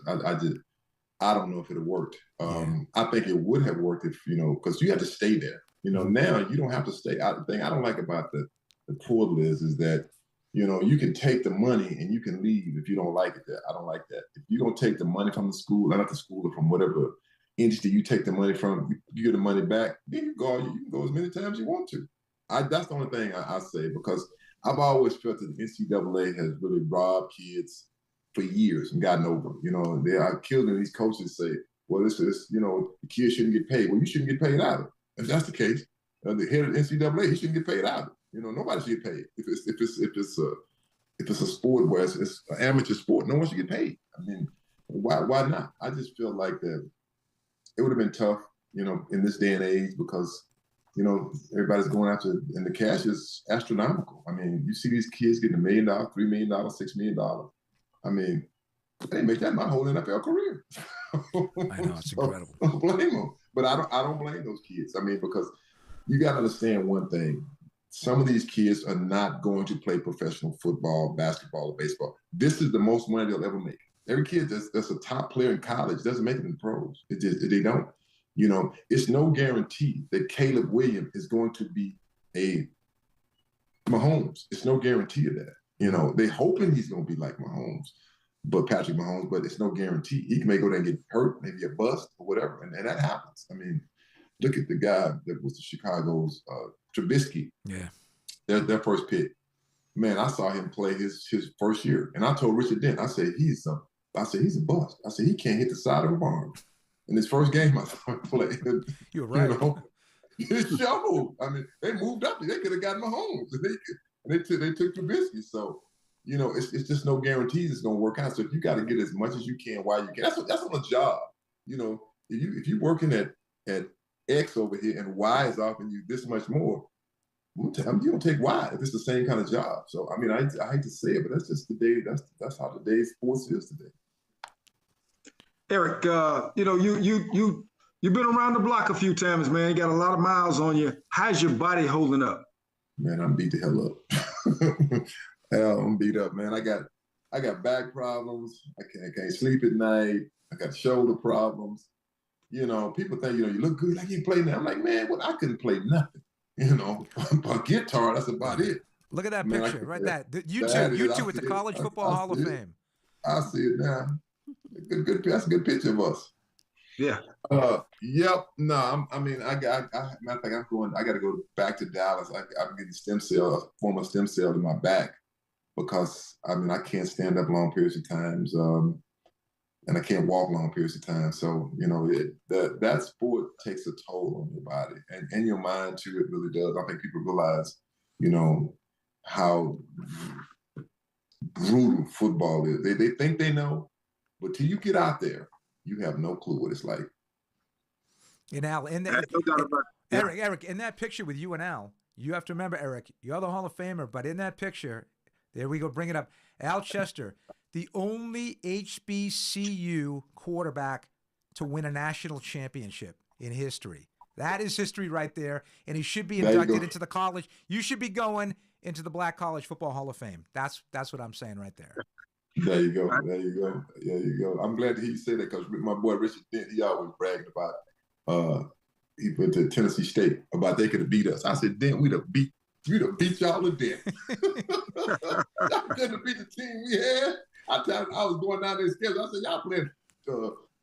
I don't know if it worked. I think it would have worked if because you have to stay there. Now you don't have to stay. The thing I don't like about the portal is that you can take the money and you can leave if you don't like it there. I don't like that. If you don't take the money from the school, not the school, or from whatever entity you take the money from, you get the money back, then you can go as many times as you want to. That's the only thing I say, because I've always felt that the NCAA has really robbed kids for years and gotten over. They are killing these coaches say, well, this is, the kids shouldn't get paid. Well, you shouldn't get paid either. If that's the case, the head of the NCAA, he shouldn't get paid either. Nobody should get paid. If it's a sport where it's an amateur sport, no one should get paid. I mean, why not? I just feel like that it would have been tough, in this day and age, because everybody's going after, and the cash is astronomical. I mean, you see these kids getting $1 million, $3 million, $6 million. I mean, they make that my whole NFL career. I know, it's incredible. I don't blame them, but I don't blame those kids. I mean, because you got to understand one thing. Some of these kids are not going to play professional football, basketball, or baseball. This is the most money they'll ever make. Every kid that's a top player in college doesn't make it in the pros. They don't. It's no guarantee that Caleb Williams is going to be a Mahomes. It's no guarantee of that. They're hoping he's going to be like Mahomes, Patrick Mahomes, but it's no guarantee. He may go there and get hurt, maybe a bust or whatever, and that happens. I mean, look at the guy that was the Chicago's Trubisky. Yeah. Their first pick. Man, I saw him play his first year, and I told Richard Dent, I said, he's a bust. I said, he can't hit the side of a barn. In his first game, I saw him play. You're right. It showed. I mean, they moved up. They could have gotten Mahomes. They took Trubisky. So, it's just no guarantees it's going to work out. So if you got to get as much as you can while you can, that's on a job. If you're working at X over here and Y is offering you this much more, you don't take Y if it's the same kind of job. So, I mean, I hate to say it, but that's just the day. That's how today's sports is today. Eric, you've been around the block a few times, man. You got a lot of miles on you. How's your body holding up? Man, I'm beat the hell up. Hell, I'm beat up, man. I got back problems. I can't sleep at night. I got shoulder problems. People think, you look good, like you play now. I'm like, man, I couldn't play nothing. A guitar, that's about it. Look at that picture, right? You two with the College Football Hall of Fame. I see it now. Good. That's a good picture of us. Yeah. Yep. No, I got to go back to Dallas. I'm getting a form of stem cell in my back because I can't stand up long periods of times, and I can't walk long periods of time. So that sport takes a toll on your body and your mind too. It really does. I think people realize, how brutal football is. They think they know. But till you get out there, you have no clue what it's like. And Al, Eric, in that picture with you and Al, you have to remember, Eric, you're the Hall of Famer, but in that picture, there we go, bring it up, Al Chester, the only HBCU quarterback to win a national championship in history. That is history right there, and he should be inducted into the college. You should be going into the Black College Football Hall of Fame. That's what I'm saying right there. There you go. I'm glad that he said that because my boy Richard Dent, he always bragged about he went to Tennessee State about they could have beat us. I said, damn, we'd have beat y'all to death. Y'all couldn't have beat the team we had. I was going down there schedule. I said, y'all playing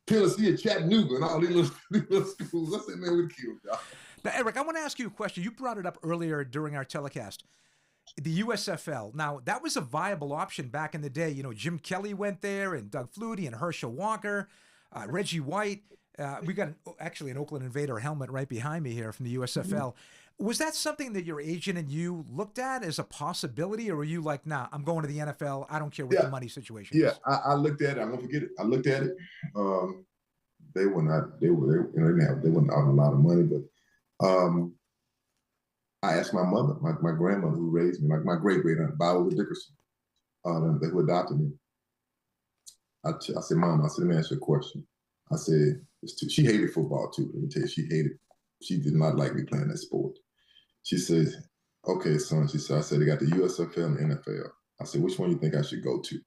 Tennessee and Chattanooga and all these little schools. I said, man, we killed y'all. Now, Eric, I want to ask you a question. You brought it up earlier during our telecast. The USFL. Now, that was a viable option back in the day. You know, Jim Kelly went there, and Doug Flutie, and Herschel Walker, Reggie White. We got actually an Oakland Invader helmet right behind me here from the USFL. Mm-hmm. Was that something that your agent and you looked at as a possibility, or were you like, nah, I'm going to the NFL. I don't care what the money situation is? Yeah, I looked at it. I won't forget it. I looked at it. They were not. They wouldn't have a lot of money, but I asked my mother, my grandmother who raised me, like my great-great-aunt, Viola Dickerson, who adopted me. I said, Mom, I said, let me ask you a question. I said, she hated football too. Let me tell you, she did not like me playing that sport. She said, okay, son, I said, they got the USFL and the NFL. I said, which one do you think I should go to?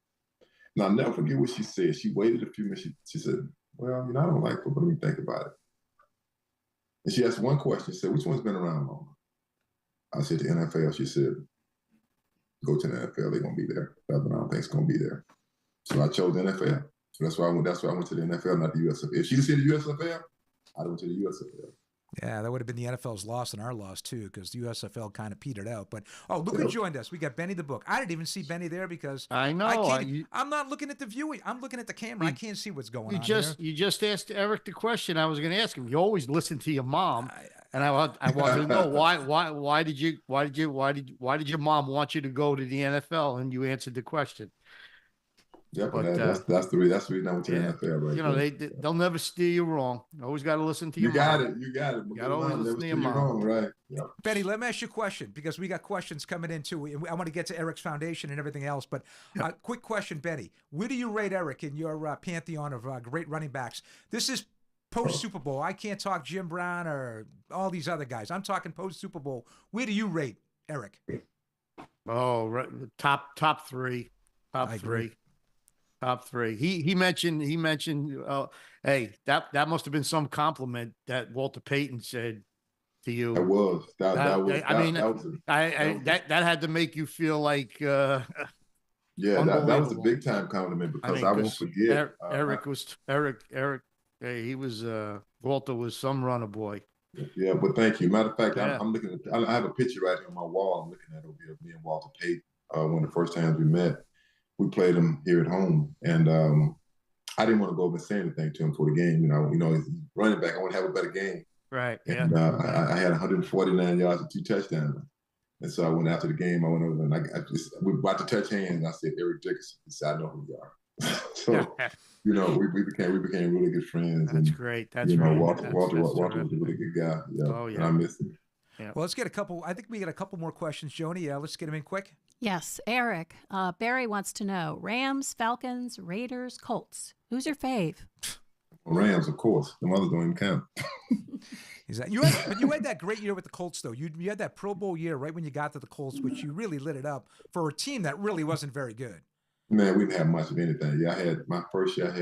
And I'll never forget what she said. She waited a few minutes. She said, well, I don't like football. Let me think about it. And she asked one question. She said, which one's been around longer? I said, the NFL. She said, go to the NFL. They're going to be there. The other I don't think it's going to be there. So I chose the NFL. So that's why I went to the NFL, not the USFL. If she said the USFL, I went to the USFL. Yeah, that would have been the NFL's loss and our loss too, because the USFL kind of petered out. But look who joined us. We got Benny the Book. I didn't even see Benny there because I know I'm not looking at the viewing. I'm looking at the camera. I can't see what's going on. You just asked Eric the question I was going to ask him. You always listen to your mom, and I wanted to know why did your mom want you to go to the NFL, and you answered the question. Yeah, but that's the reason I went to the NFL, right? You know, they'll never steer you wrong. Always got to listen to your mom. You got it. You got to always listen to your mom. Right. Yep. Benny, let me ask you a question, because we got questions coming in too. I want to get to Eric's foundation and everything else, but quick question, Benny. Where do you rate Eric in your pantheon of great running backs? This is post-Super Bowl. I can't talk Jim Brown or all these other guys. I'm talking post-Super Bowl. Where do you rate Eric? Oh, top three. Top three. Top three. He mentioned. Hey, that must have been some compliment that Walter Payton said to you. It was. That had to make you feel like. Yeah, that was a big time compliment, because I won't forget. Eric. He was. Walter was some runner boy. Yeah, but thank you. Matter of fact, I'm looking at. I have a picture right here on my wall. I'm looking at over here of me and Walter Payton. One of the first times we met. We played him here at home, and I didn't want to go over and say anything to him for the game. You know, he's running back. I want to have a better game. Right. And I had 149 yards and 2 touchdowns. And so I went after the game. I went over and we were about to touch hands. And I said, Eric Dickerson. He said, I know who you are. So, you know, we became really good friends. That's great. That's you know, great. Walter was a really good guy. Yeah. Oh, yeah. And I miss him. Yeah. Well, let's get I think we got a couple more questions, Joni. Let's get them in quick. Yes, Eric. Barry wants to know, Rams, Falcons, Raiders, Colts. Who's your fave? Rams, of course. The others don't even count. Is that you had that great year with the Colts, though. You had that Pro Bowl year right when you got to the Colts, which you really lit it up for a team that really wasn't very good. Man, we didn't have much of anything. Yeah, I had my first year.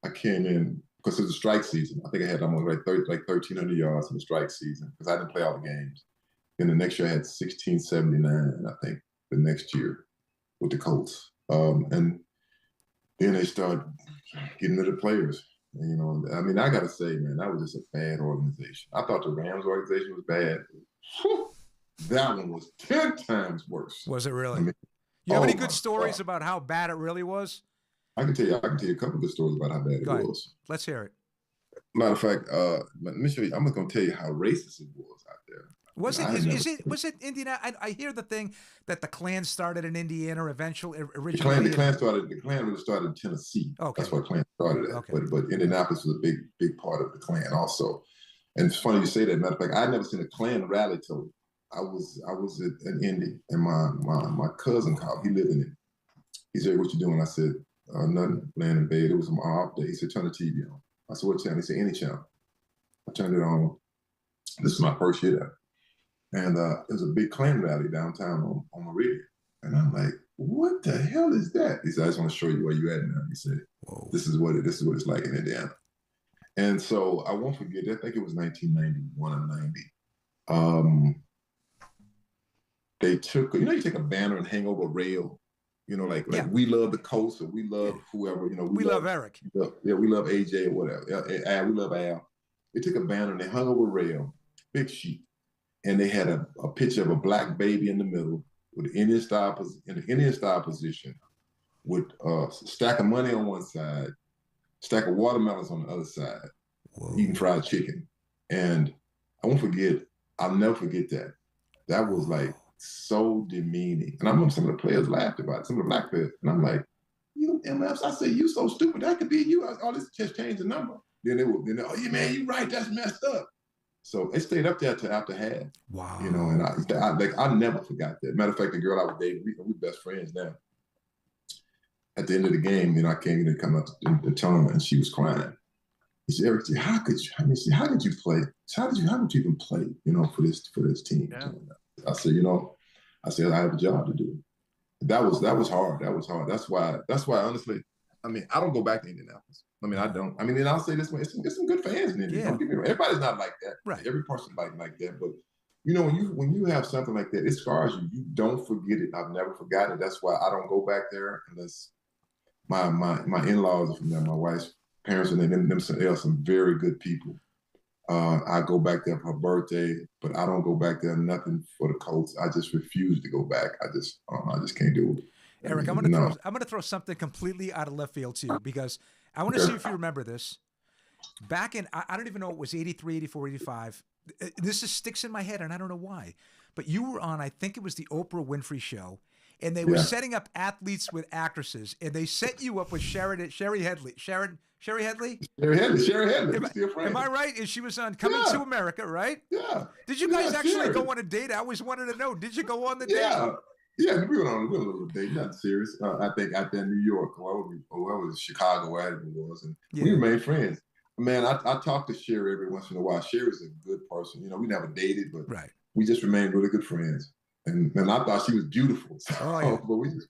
I came in because it was a strike season. I think I had almost like 1,300 yards in the strike season because I didn't play all the games. Then the next year I had 1,679, I think, the next year with the Colts. And then they started getting rid of players. And, you know, I mean, I got to say, man, that was just a bad organization. I thought the Rams organization was bad. Whew, that one was 10 times worse. Was it really? I mean, you have any good stories about how bad it really was? I can tell you a couple of good stories about how bad it was. Let's hear it. Matter of fact, let me show you. I'm going to tell you how racist it was out there. Was it Indiana? I hear the thing that the Klan started in Indiana originally. The Klan really started in Tennessee. Okay. That's where Klan started at. Okay. But Indianapolis was a big part of the Klan also. And it's funny you say that. Matter of fact, I'd never seen a Klan rally till I was in Indy, and my cousin called. He lived in it. He said, "What you doing?" I said, "Nothing. Laying in bed." It was my off day. He said, "Turn the TV on." I said, "What channel?" He said, "Any channel." I turned it on. This is my first year there. And there was a big Klan rally downtown on Meridian. And I'm like, what the hell is that? He said, "I just want to show you where you at now." He said, "Whoa. This is what it's like in Indiana." And so I won't forget, I think it was 1991 or 90. They took, you take a banner and hang over a rail, like we love the Colts or we love whoever, we love Eric. We love AJ or whatever. We love Al. They took a banner and they hung over a rail, big sheet, and they had a picture of a black baby in the middle with the Indian style position, with a stack of money on one side, stack of watermelons on the other side, eating fried chicken. And I'll never forget that. That was like so demeaning. And I remember some of the players laughed about it, some of the black players. And I'm like, you MFs, I say, you so stupid, that could be you. All this just changed the number. Then they oh yeah, man, you right, that's messed up. So it stayed up there till after half. Wow. And I never forgot that. Matter of fact, the girl I was dating, we best friends now. At the end of the game, I came in to come up to the tunnel and she was crying. He said, Eric, how could you play? How did you even play, for this team? Yeah. I said, I have a job to do. That was hard. That was hard. That's why honestly, I don't go back to Indianapolis. I don't. And I'll say this way, it's some good fans in Indy. Don't get me wrong. Everybody's not like that. Right. Every person like that. But when you have something like that, it scars you. You don't forget it. I've never forgotten it. That's why I don't go back there unless my in-laws are from there. My wife's parents and they are some very good people. I go back there for her birthday, but I don't go back there nothing for the Colts. I just refuse to go back. I just can't do it. Eric, I'm gonna throw something completely out of left field to you because I want to see if you remember this. Back in, I don't even know, it was 83, 84, 85. This sticks in my head, and I don't know why. But you were on, I think it was the Oprah Winfrey Show, and they were setting up athletes with actresses, and they set you up with Sherry Headley. Sherry Headley? Sherry Headley. Am I right? And she was on Coming to America, right? Yeah. Did you guys actually go on a date? I always wanted to know. Did you go on the date? Yeah, we went on a little date, not serious. I think out there in New York, or was it Chicago, wherever it was, and we remained friends. Man, I talk to Sherry every once in a while. Sherry's a good person. We never dated, but we just remained really good friends. And I thought she was beautiful. So, but we just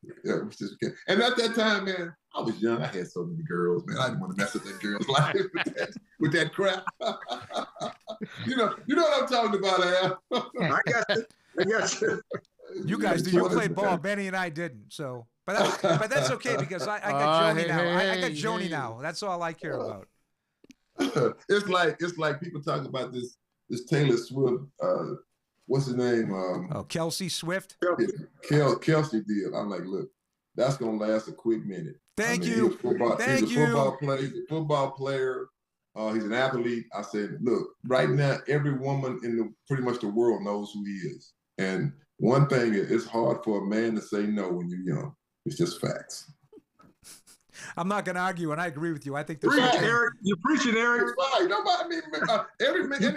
and at that time, man, I was young. I had so many girls, man. I didn't want to mess up that girl's life with that crap. you know what I'm talking about, Al. I got you. You guys did. You played ball. Benny and I didn't. So, but that's okay because I got Joni now. I got Joni now. That's all I care about. It's like people talk about this Taylor Swift. What's his name? Kelsey Swift. Kelsey deal. I'm like, look, that's gonna last a quick minute. Thank you. He's a football player. He's an athlete. I said, look, right now, every woman in pretty much the world knows who he is. And one thing, it's hard for a man to say no when you're young. It's just facts. I'm not going to argue, and I agree with you. I think Eric. You're preaching, Eric. It's fine. Nobody, every man hear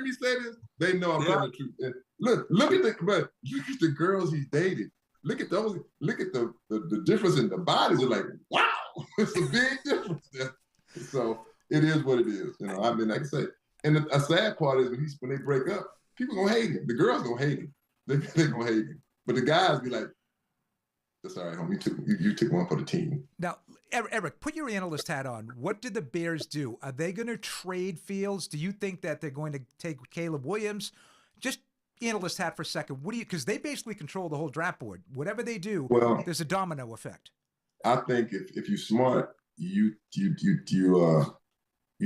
me say this, they know I'm telling the truth. And look at the girls he's dated. Look at those. Look at the difference in the bodies. They're like, wow, it's a big difference there. So it is what it is. Like I say. And a sad part is when they break up, people gonna hate him. The girls gonna hate him. They're gonna hate him. But the guys be like, that's all right, homie. You took one for the team. Now, Eric, put your analyst hat on. What did the Bears do? Are they going to trade Fields? Do you think that they're going to take Caleb Williams? Just analyst hat for a second. Because they basically control the whole draft board. Whatever they do, there's a domino effect. I think if you're smart, you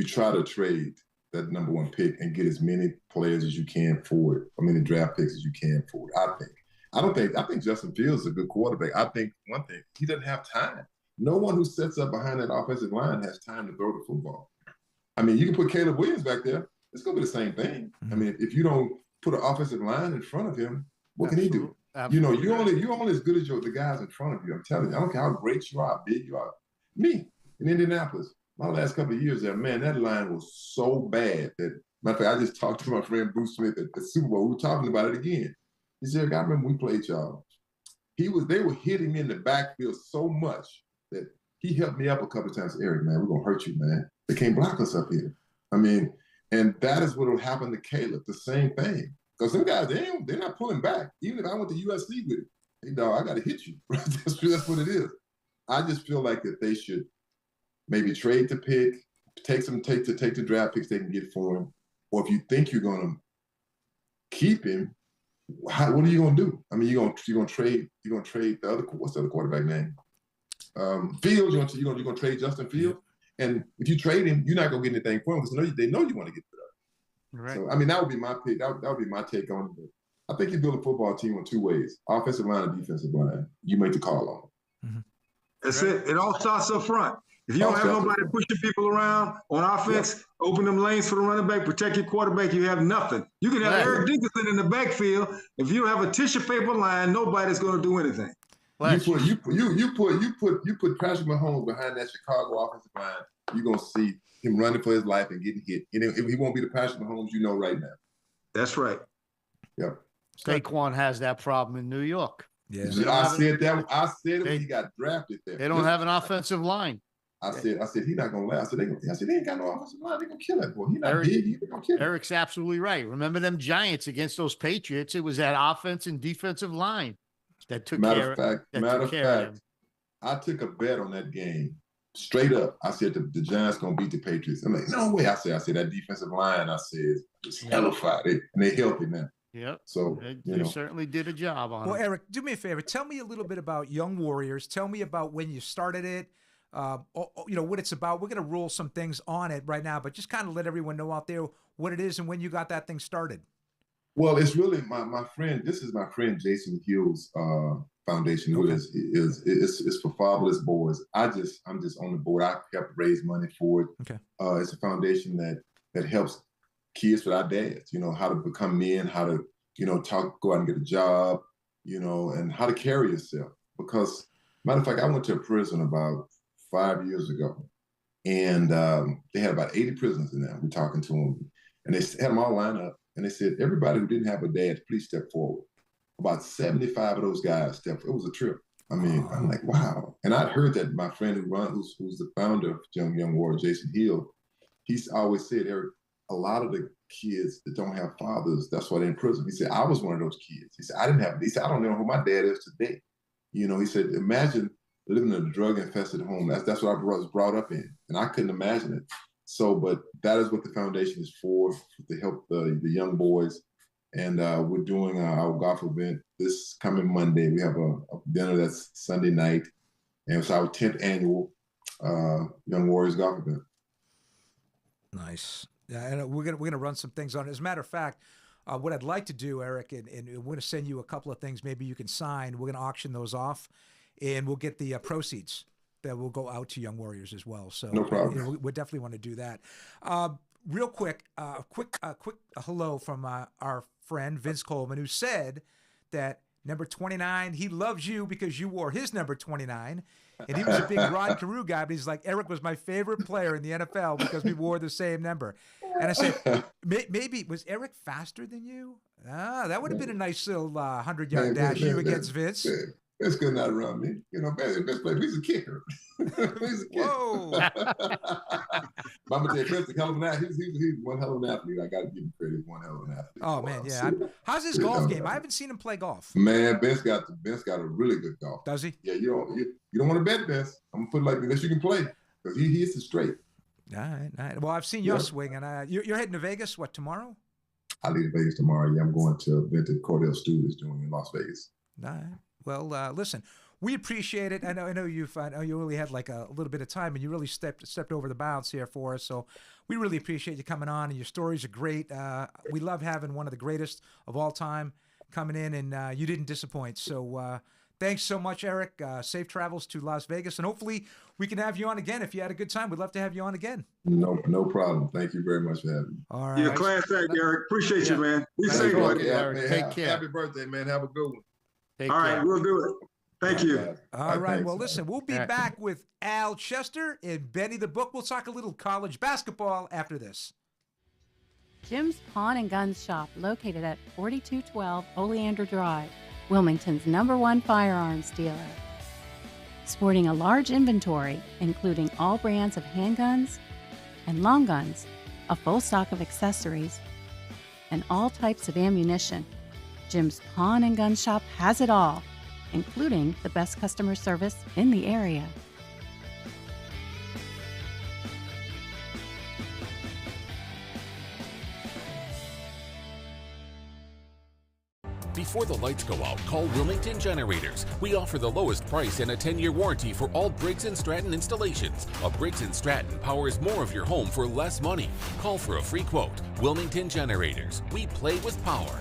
try to trade that number one pick and get as many players as you can for it, many draft picks as you can for it. I think Justin Fields is a good quarterback. I think one thing, he doesn't have time. No one who sets up behind that offensive line has time to throw the football. You can put Caleb Williams back there. It's going to be the same thing. Mm-hmm. If you don't put an offensive line in front of him, what can he do? Absolutely. You're only as good as the guys in front of you. I'm telling you. I don't care how great you are, how big you are. Me, in Indianapolis, my last couple of years there, man, that line was so bad that, matter of fact, I just talked to my friend Bruce Smith at the Super Bowl. We were talking about it again. He said, I remember we played y'all. They were hitting me in the backfield so much that he helped me up a couple of times. Eric, man, we're going to hurt you, man. They can't block us up here. And that is what will happen to Caleb, the same thing. Because some guys, they're not pulling back. Even if I went to USC with it, hey, dog, I got to hit you. That's what it is. I just feel like that they should maybe trade the pick take the draft picks they can get for him, or if you think you're going to keep him, what are you going to do? I mean, you're going to trade the other, what's the other quarterback name? Fields. You're going to trade Justin Fields, and if you trade him, you're not going to get anything for him because they know you want to get it up. Right. So I mean, that would be my pick. That would be my take on it. I think you build a football team on two ways: offensive line and defensive line. You make the call on it. Mm-hmm. That's it. It all starts up front. If you don't have nobody pushing people around on offense, open them lanes for the running back, protect your quarterback, you have nothing. You can have Eric Dickerson in the backfield. If you have a tissue paper line, nobody's going to do anything. You put Patrick Mahomes behind that Chicago offensive line, you're gonna see him running for his life and getting hit. And he won't be the Patrick Mahomes you know right now. That's right. Yep. Saquon has that problem in New York. Yeah. I said it when he got drafted there. They don't have an offensive line. I said he's not gonna last. I said they ain't got no offensive line. They're gonna kill that boy. He's not big. He's gonna kill him. Eric's absolutely right. Remember them Giants against those Patriots? It was that offense and defensive line that took care of them. I took a bet on that game. Straight up, I said the Giants gonna beat the Patriots. I'm like, no way. I said that defensive line. I said it's hellified, and they healthy now. Yep. So they certainly did a job on it. Well, Eric, do me a favor. Tell me a little bit about Young Warriors. Tell me about when you started it. What it's about. We're going to roll some things on it right now, but just kind of let everyone know out there what it is and when you got that thing started. Well, it's really my friend. This is my friend Jason Hill's foundation. Okay. It's for fatherless boys. I'm just on the board. I help raise money for it. Okay. It's a foundation that helps kids without dads. How to become men, how to go out and get a job, and how to carry yourself. Because matter of fact, I went to a prison about 5 years ago, and they had about 80 prisoners in there. We're talking to them, and they had them all lined up, and they said, everybody who didn't have a dad, please step forward. About 75 of those guys stepped. It was a trip. I mean, I'm like, wow. And I'd heard that my friend who's the founder of Young Warrior, Jason Hill, he's always said, Eric, a lot of the kids that don't have fathers, that's why they're in prison. He said, I was one of those kids. He said, I don't know who my dad is today. He said, imagine living in a drug-infested home. That's what I was brought up in, and I couldn't imagine it. So, but that is what the foundation is for, to help the young boys. And we're doing our golf event this coming Monday. We have a dinner that's Sunday night, and it's our 10th annual Young Warriors golf event. Nice. Yeah, and we're gonna run some things on it. As a matter of fact, what I'd like to do, Eric, and we're going to send you a couple of things maybe you can sign. We're going to auction those off, and we'll get the proceeds that will go out to Young Warriors as well. So no problem. We definitely want to do that. Real quick, quick hello from our friend Vince Coleman, who said that number 29, he loves you because you wore his number 29. And he was a big Rod Carew guy, but he's like, Eric was my favorite player in the NFL because we wore the same number. And I said, maybe, was Eric faster than you? That would have been a nice little 100-yard dash, you against Vince. Vince could not run me. Vince played, he's a kicker. He's a kicker. Whoa. But I'm going to tell you, Vince, a hell of an athlete. He's one hell of an athlete. I got to give him credit. He's one hell of an athlete. Oh, man, yeah. How's his golf game? I haven't seen him play golf. Man, Vince got a really good golf. Does he? Yeah, you don't want to bet Vince. I'm going to put it like unless you can play, because he hits it straight. All right. Well, I've seen your swing, and you're heading to Vegas, what, tomorrow? I leave Vegas tomorrow. Yeah, I'm going to an event that Cordell Stewart is doing in Las Vegas. All right. Well, listen, we appreciate it. I know you only had like a little bit of time, and you really stepped over the bounds here for us. So we really appreciate you coming on, and your stories are great. We love having one of the greatest of all time coming in, and you didn't disappoint. So thanks so much, Eric. Safe travels to Las Vegas, and hopefully we can have you on again. If you had a good time, we'd love to have you on again. No problem. Thank you very much for having me. All right. You're a class act, Eric. Appreciate you, man. Be safe, buddy. Take care. Happy birthday, man. Have a good one. All right, we'll do it. Thank you. All right. Well, listen, we'll be back with Al Chester and Benny the Book. We'll talk a little college basketball after this. Jim's Pawn and Gun Shop, located at 4212 Oleander Drive, Wilmington's #1 firearms dealer. Sporting a large inventory, including all brands of handguns and long guns, a full stock of accessories, and all types of ammunition, Jim's Pawn and Gun Shop has it all, including the best customer service in the area. Before the lights go out, call Wilmington Generators. We offer the lowest price and a 10-year warranty for all Briggs & Stratton installations. A Briggs & Stratton powers more of your home for less money. Call for a free quote. Wilmington Generators. We play with power.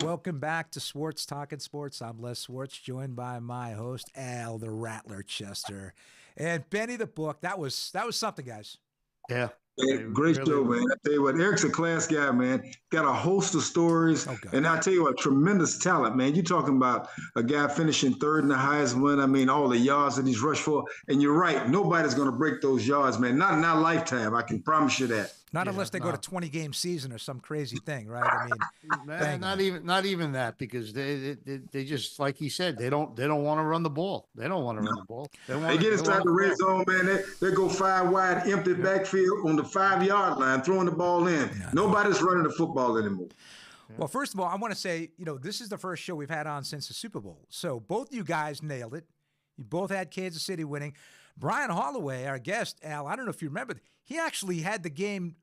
Welcome back to Swartz Talkin Sports. I'm Les Swartz, joined by my host, Al the Rattler Chester. And Benny the Book. That was something, guys. Yeah. Hey, great show, man. I tell you what, Eric's a class guy, man. Got a host of stories. And I tell you what, tremendous talent, man. You're talking about a guy finishing third in the Heisman. I mean, all the yards that he's rushed for. And you're right, nobody's going to break those yards, man. Not in our lifetime. I can promise you that. Not unless they go to 20-game season or some crazy thing, right? I mean, not even that, because they just, like he said, they don't want to run the ball. They don't want to run the ball. They get inside the red zone, man. They go 5 wide, empty backfield on the 5-yard line, throwing the ball in. Nobody's running the football anymore. Well, first of all, I want to say, this is the first show we've had on since the Super Bowl. So both you guys nailed it. You both had Kansas City winning. Brian Holloway, our guest, Al, I don't know if you remember, he actually had the game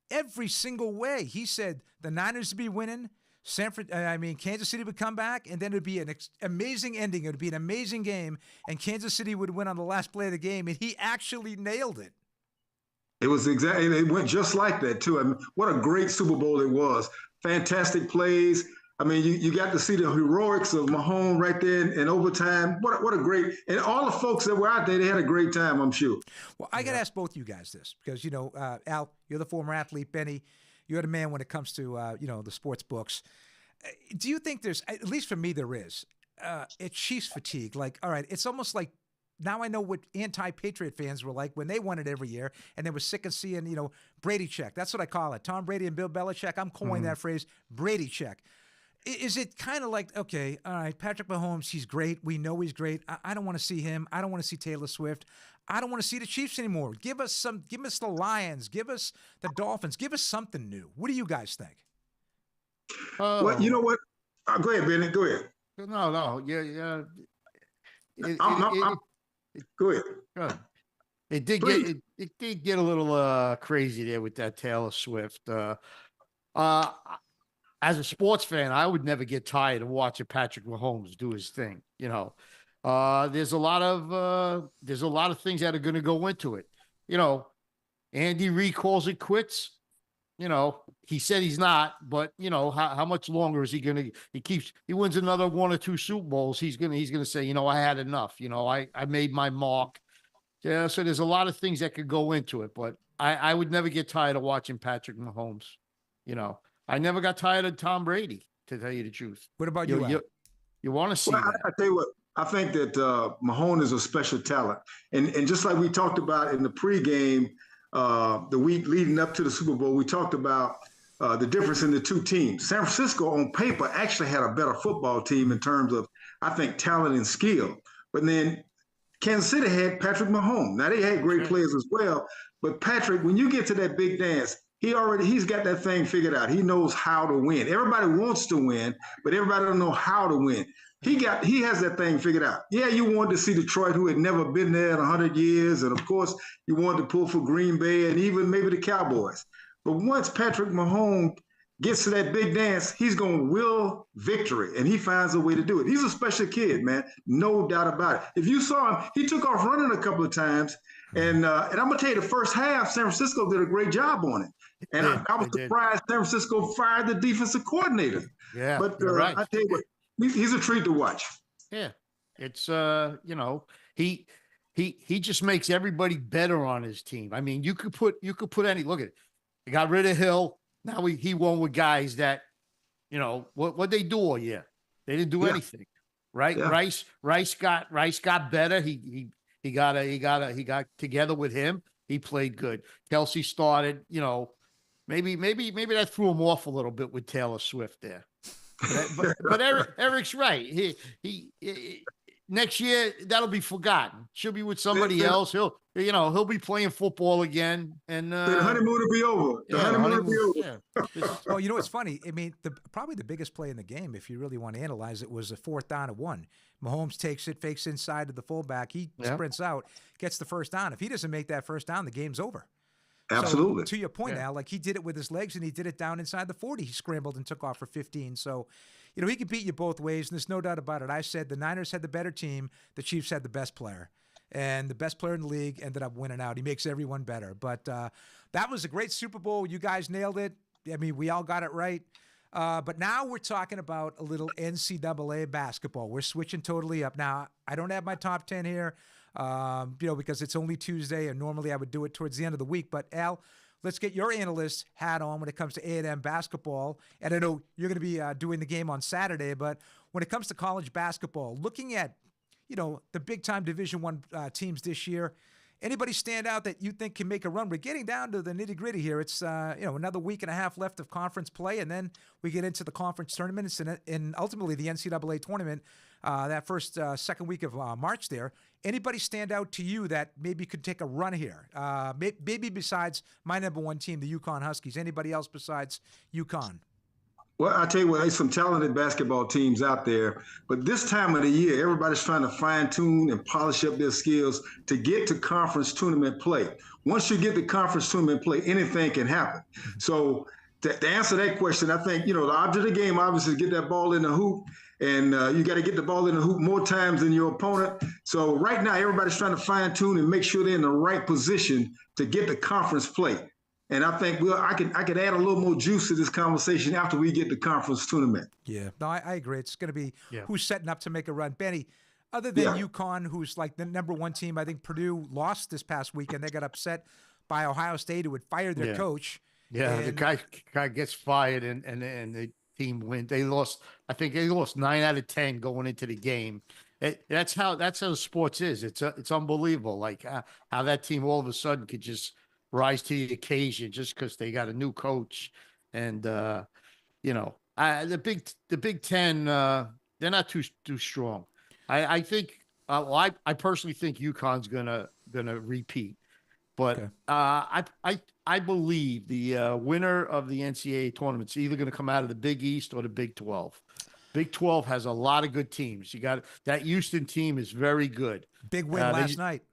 every single way. He said the Niners would be winning, Kansas City would come back, and then it would be an amazing ending. It would be an amazing game, and Kansas City would win on the last play of the game, and he actually nailed it. It was exactly, it went just like that, too. I mean, what a great Super Bowl it was. Fantastic plays. I mean, you got to see the heroics of Mahomes right there in overtime. What a great, and all the folks that were out there, they had a great time, I'm sure. Well, I got to ask both you guys this, because, Al, you're the former athlete. Benny, you're the man when it comes to, the sports books. Do you think there's, at least for me, there is, it's Chiefs fatigue? Like, all right, it's almost like, now I know what anti-Patriot fans were like when they won it every year, and they were sick of seeing, Brady check. That's what I call it. Tom Brady and Bill Belichick. I'm coining that phrase, Brady check. Is it kind of like, okay, all right, Patrick Mahomes, he's great. We know he's great. I don't want to see him. I don't want to see Taylor Swift. I don't want to see the Chiefs anymore. Give us the Lions. Give us the Dolphins. Give us something new. What do you guys think? Well, you know what? Go ahead, Benny. Go ahead. No. Yeah. Go ahead. It did get a little crazy there with that Taylor Swift. As a sports fan, I would never get tired of watching Patrick Mahomes do his thing. There's a lot of things that are going to go into it. Andy Reid calls it quits. He said he's not, but how much longer is he going to? He wins another 1 or 2 Super Bowls. He's going to say, I had enough. I made my mark. Yeah. So there's a lot of things that could go into it, but I would never get tired of watching Patrick Mahomes. I never got tired of Tom Brady, to tell you the truth. What about you? You want to see that? I tell you what, I think that Mahomes is a special talent. And just like we talked about in the pregame, the week leading up to the Super Bowl, we talked about the difference in the two teams. San Francisco, on paper, actually had a better football team in terms of, I think, talent and skill. But then Kansas City had Patrick Mahomes. Now, they had great players as well. But Patrick, when you get to that big dance, he's got that thing figured out. He knows how to win. Everybody wants to win, but everybody don't know how to win. He has that thing figured out. Yeah, you wanted to see Detroit, who had never been there in 100 years. And of course, you wanted to pull for Green Bay and even maybe the Cowboys. But once Patrick Mahomes gets to that big dance, he's going to will victory, and he finds a way to do it. He's a special kid, man. No doubt about it. If you saw him, he took off running a couple of times. And I'm going to tell you, the first half, San Francisco did a great job on it. And I was surprised San Francisco fired the defensive coordinator. Yeah, but right. I tell you what, he's a treat to watch. Yeah, it's he just makes everybody better on his team. I mean, you could put any. Look at it. He got rid of Hill. Now he won with guys that, what they do all year. They didn't do anything, right? Yeah. Rice got better. He got together with him. He played good. Kelsey started, maybe that threw him off a little bit with Taylor Swift there. But Eric's right. He next year that'll be forgotten. She'll be with somebody else. He'll be playing football again, and the honeymoon will be over. The honeymoon will be over. Yeah. Well, it's funny. I mean, probably the biggest play in the game, if you really want to analyze it, was a 4th down and 1. Mahomes takes it, fakes inside to the fullback. He sprints out, gets the first down. If he doesn't make that first down, the game's over. Absolutely. So, to your point, Al, like he did it with his legs and he did it down inside the 40. He scrambled and took off for 15. So, he could beat you both ways, and there's no doubt about it. I said the Niners had the better team. The Chiefs had the best player. And the best player in the league ended up winning out. He makes everyone better. But that was a great Super Bowl. You guys nailed it. I mean, we all got it right. But now we're talking about a little NCAA basketball. We're switching totally up. Now, I don't have my top 10 here, because it's only Tuesday, and normally I would do it towards the end of the week. But, Al, let's get your analyst hat on when it comes to A&M basketball. And I know you're going to be doing the game on Saturday, but when it comes to college basketball, looking at the big-time Division I teams this year, anybody stand out that you think can make a run? We're getting down to the nitty-gritty here. It's another week and a half left of conference play, and then we get into the conference tournaments and ultimately the NCAA tournament that second week of March there. Anybody stand out to you that maybe could take a run here? Maybe besides my number one team, the UConn Huskies. Anybody else besides UConn? Well, I'll tell you what, there's some talented basketball teams out there, but this time of the year, everybody's trying to fine-tune and polish up their skills to get to conference tournament play. Once you get to conference tournament play, anything can happen. So to answer that question, I think, the object of the game, obviously, is get that ball in the hoop, and you got to get the ball in the hoop more times than your opponent. So right now, everybody's trying to fine-tune and make sure they're in the right position to get to conference play. And I think I could add a little more juice to this conversation after we get the conference tournament. Yeah, no, I agree. It's going to be who's setting up to make a run. Benny, other than UConn, who's like the number one team, I think Purdue lost this past weekend. They got upset by Ohio State, who had fired their coach. Yeah, and the guy gets fired, and the team wins. They lost. I think they lost 9 out of 10 going into the game. That's how sports is. It's unbelievable. Like how that team all of a sudden could just rise to the occasion just because they got a new coach. And the Big Ten, they're not too strong. I think I personally think UConn's gonna repeat, but I believe the winner of the NCAA tournament's either gonna come out of the Big East or the Big 12. Big 12 has a lot of good teams. You got that Houston team is very good. Big win last night.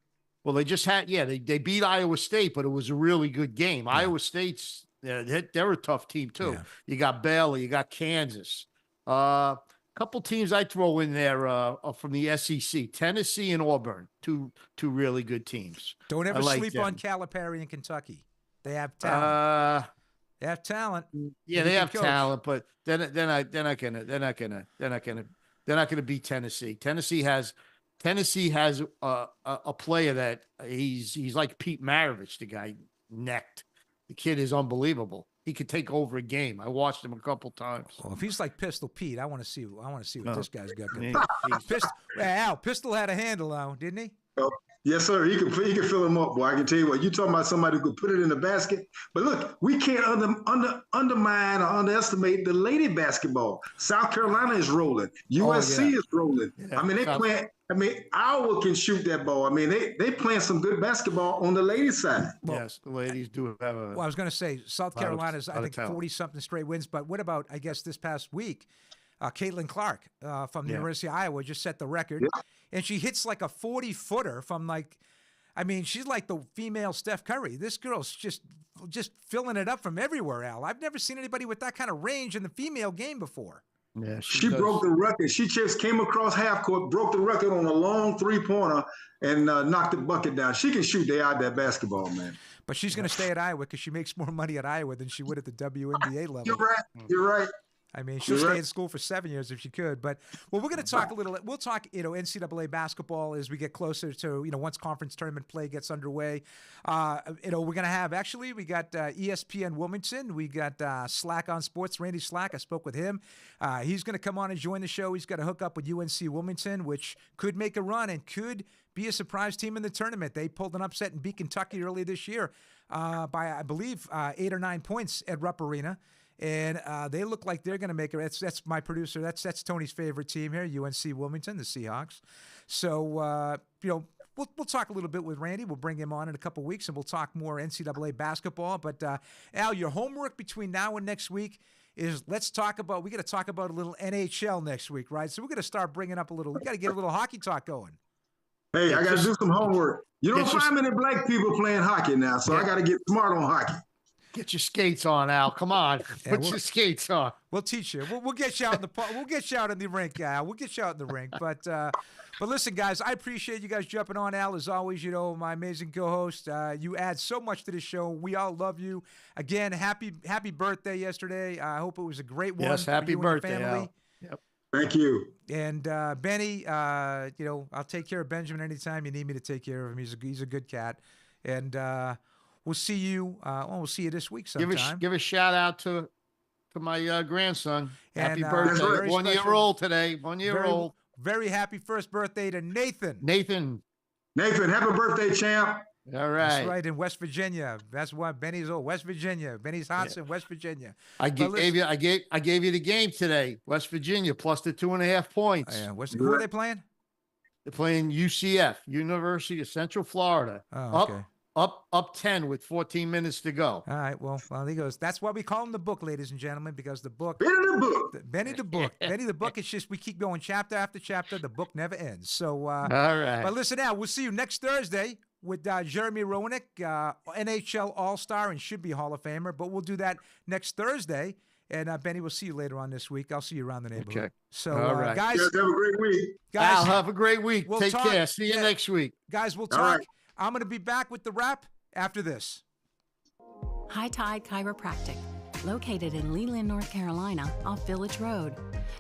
Well, they just had, they beat Iowa State, but it was a really good game. Yeah. Iowa State's, they're a tough team too. Yeah. You got Baylor, you got Kansas. Couple teams I throw in there from the SEC, Tennessee and Auburn, two really good teams. Don't ever sleep on Calipari in Kentucky. They have talent. They have talent. Yeah, they have talent, but they're not gonna beat Tennessee. Tennessee has a player that he's like Pete Maravich, the guy necked. The kid is unbelievable. He could take over a game. I watched him a couple times. Well, if he's like Pistol Pete, I want to see what this guy's got. Pistol had a handle on, didn't he? Oh, yes, sir. He can fill him up, boy. I can tell you what. You're talking about somebody who could put it in the basket. But look, we can't undermine or underestimate the lady basketball. South Carolina is rolling. USC is rolling. Yeah. I mean, they play. I mean, Iowa can shoot that ball. I mean, they playing some good basketball on the ladies' side. Well, yes, the ladies do have a. Well, I was going to say South Carolina's, I think, 40-something straight wins. But what about, I guess, this past week, Caitlin Clark from the University of Iowa just set the record. Yeah. And she hits like a 40-footer from she's like the female Steph Curry. This girl's just filling it up from everywhere, Al. I've never seen anybody with that kind of range in the female game before. Yeah, she broke the record. She just came across half court, broke the record on a long three-pointer, and knocked the bucket down. She can shoot. They out that basketball, man. But she's going to stay at Iowa because she makes more money at Iowa than she would at the WNBA level. You're right. I mean, she'll stay in school for 7 years if she could. But, we're going to talk a little. We'll talk, NCAA basketball as we get closer to, once conference tournament play gets underway. We're going to have, actually, we got ESPN Wilmington. We got Slack on Sports, Randy Slack. I spoke with him. He's going to come on and join the show. He's got to hook up with UNC Wilmington, which could make a run and could be a surprise team in the tournament. They pulled an upset and beat Kentucky earlier this year by, I believe, 8 or 9 points at Rupp Arena. And they look like they're going to make it. That's my producer. That's Tony's favorite team here, UNC Wilmington, the Seahawks. So, we'll talk a little bit with Randy. We'll bring him on in a couple weeks, and we'll talk more NCAA basketball. But, Al, your homework between now and next week is we got to talk about a little NHL next week, right? So we're going to start bringing up we got to get a little hockey talk going. Hey, I got to do some homework. You don't find many black people playing hockey now, so I got to get smart on hockey. Get your skates on, Al. Come on, put your skates on. We'll teach you. We'll get you out in the we'll get you out in the rink, Al. We'll get you out in the rink. But listen, guys, I appreciate you guys jumping on, Al. As always, you know, my amazing co-host. You add so much to the show. We all love you. Again, happy birthday yesterday. I hope it was a great one. Yes, happy birthday, Al. Yep. Thank you. And Benny, you know, I'll take care of Benjamin anytime you need me to take care of him. He's a good cat. And we'll see you. We'll see you this week sometime. Give a shout out to my grandson. Happy And, birthday! 1 year old today. 1 year old. Very happy first birthday to Nathan. Nathan, happy birthday, champ. All right. That's right, in West Virginia. That's why Benny's old. West Virginia. Benny's Hotson, West Virginia. I gave you the game today. West Virginia plus the 2.5 points. Yeah. Who are they playing? They're playing UCF, University of Central Florida. Oh, okay. Up 10 with 14 minutes to go. All right. Well, he goes. That's why we call him the book, ladies and gentlemen, because the book. Benny the book. Benny the book. Benny the book. It's just we keep going chapter after chapter. The book never ends. So. All right. But listen now. We'll see you next Thursday with Jeremy Roenick, NHL All-Star and should be Hall of Famer. But we'll do that next Thursday. And Benny, we'll see you later on this week. I'll see you around the neighborhood. Okay. So, all right. guys, have a great week. Al, have a great week. We'll Take talk. care. See you next week. Guys, we'll talk. Right. I'm going to be back with the wrap after this. High Tide Chiropractic, located in Leland, North Carolina, off Village Road.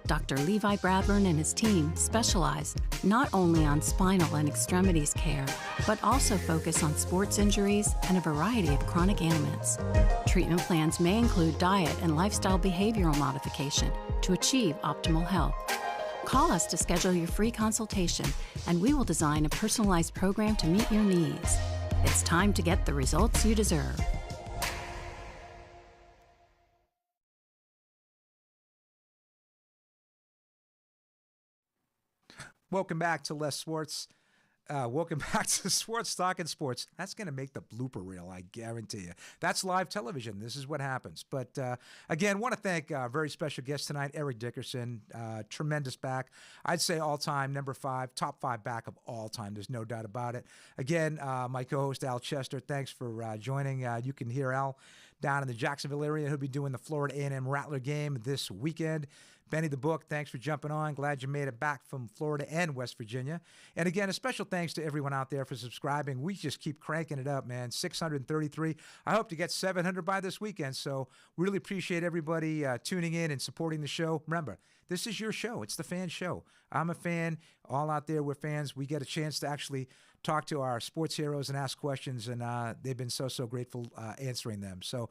Dr. Levi Bradburn and his team specialize not only on spinal and extremities care, but also focus on sports injuries and a variety of chronic ailments. Treatment plans may include diet and lifestyle behavioral modification to achieve optimal health. Call us to schedule your free consultation, and we will design a personalized program to meet your needs. It's time to get the results you deserve. Welcome back to Les Swartz. Welcome back to Swartz Talkin Sports. That's going to make the blooper reel, I guarantee you. That's live television. This is what happens. But again, want to thank a very special guest tonight, Eric Dickerson. Tremendous back. I'd say all-time, number 5, top 5 back of all time. There's no doubt about it. Again, my co-host, Al Chester, thanks for joining. You can hear Al down in the Jacksonville area. He'll be doing the Florida A&M Rattler game this weekend. Benny the Book, thanks for jumping on. Glad you made it back from Florida and West Virginia. And again, a special thanks to everyone out there for subscribing. We just keep cranking it up, man. 633. I hope to get 700 by this weekend. So really appreciate everybody tuning in and supporting the show. Remember, this is your show. It's the fan show. I'm a fan. All out there, we're fans. We get a chance to actually talk to our sports heroes and ask questions, and they've been so grateful answering them. So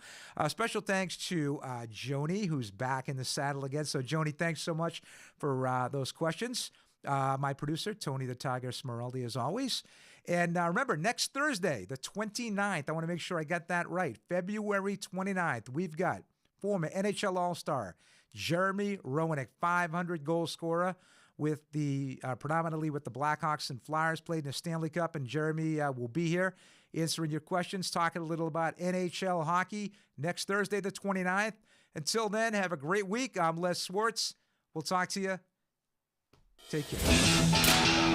special thanks to Joni, who's back in the saddle again. So Joni, thanks so much for those questions. My producer, Tony the Tiger Smeraldi, as always. And remember, next Thursday, the 29th, I want to make sure I got that right, February 29th, we've got former NHL All-Star Jeremy Roenick, 500 goal scorer, with the predominantly with the Blackhawks and Flyers, played in the Stanley Cup, and Jeremy will be here answering your questions, talking a little about NHL hockey next Thursday, the 29th. Until then, have a great week. I'm Les Swartz. We'll talk to you. Take care.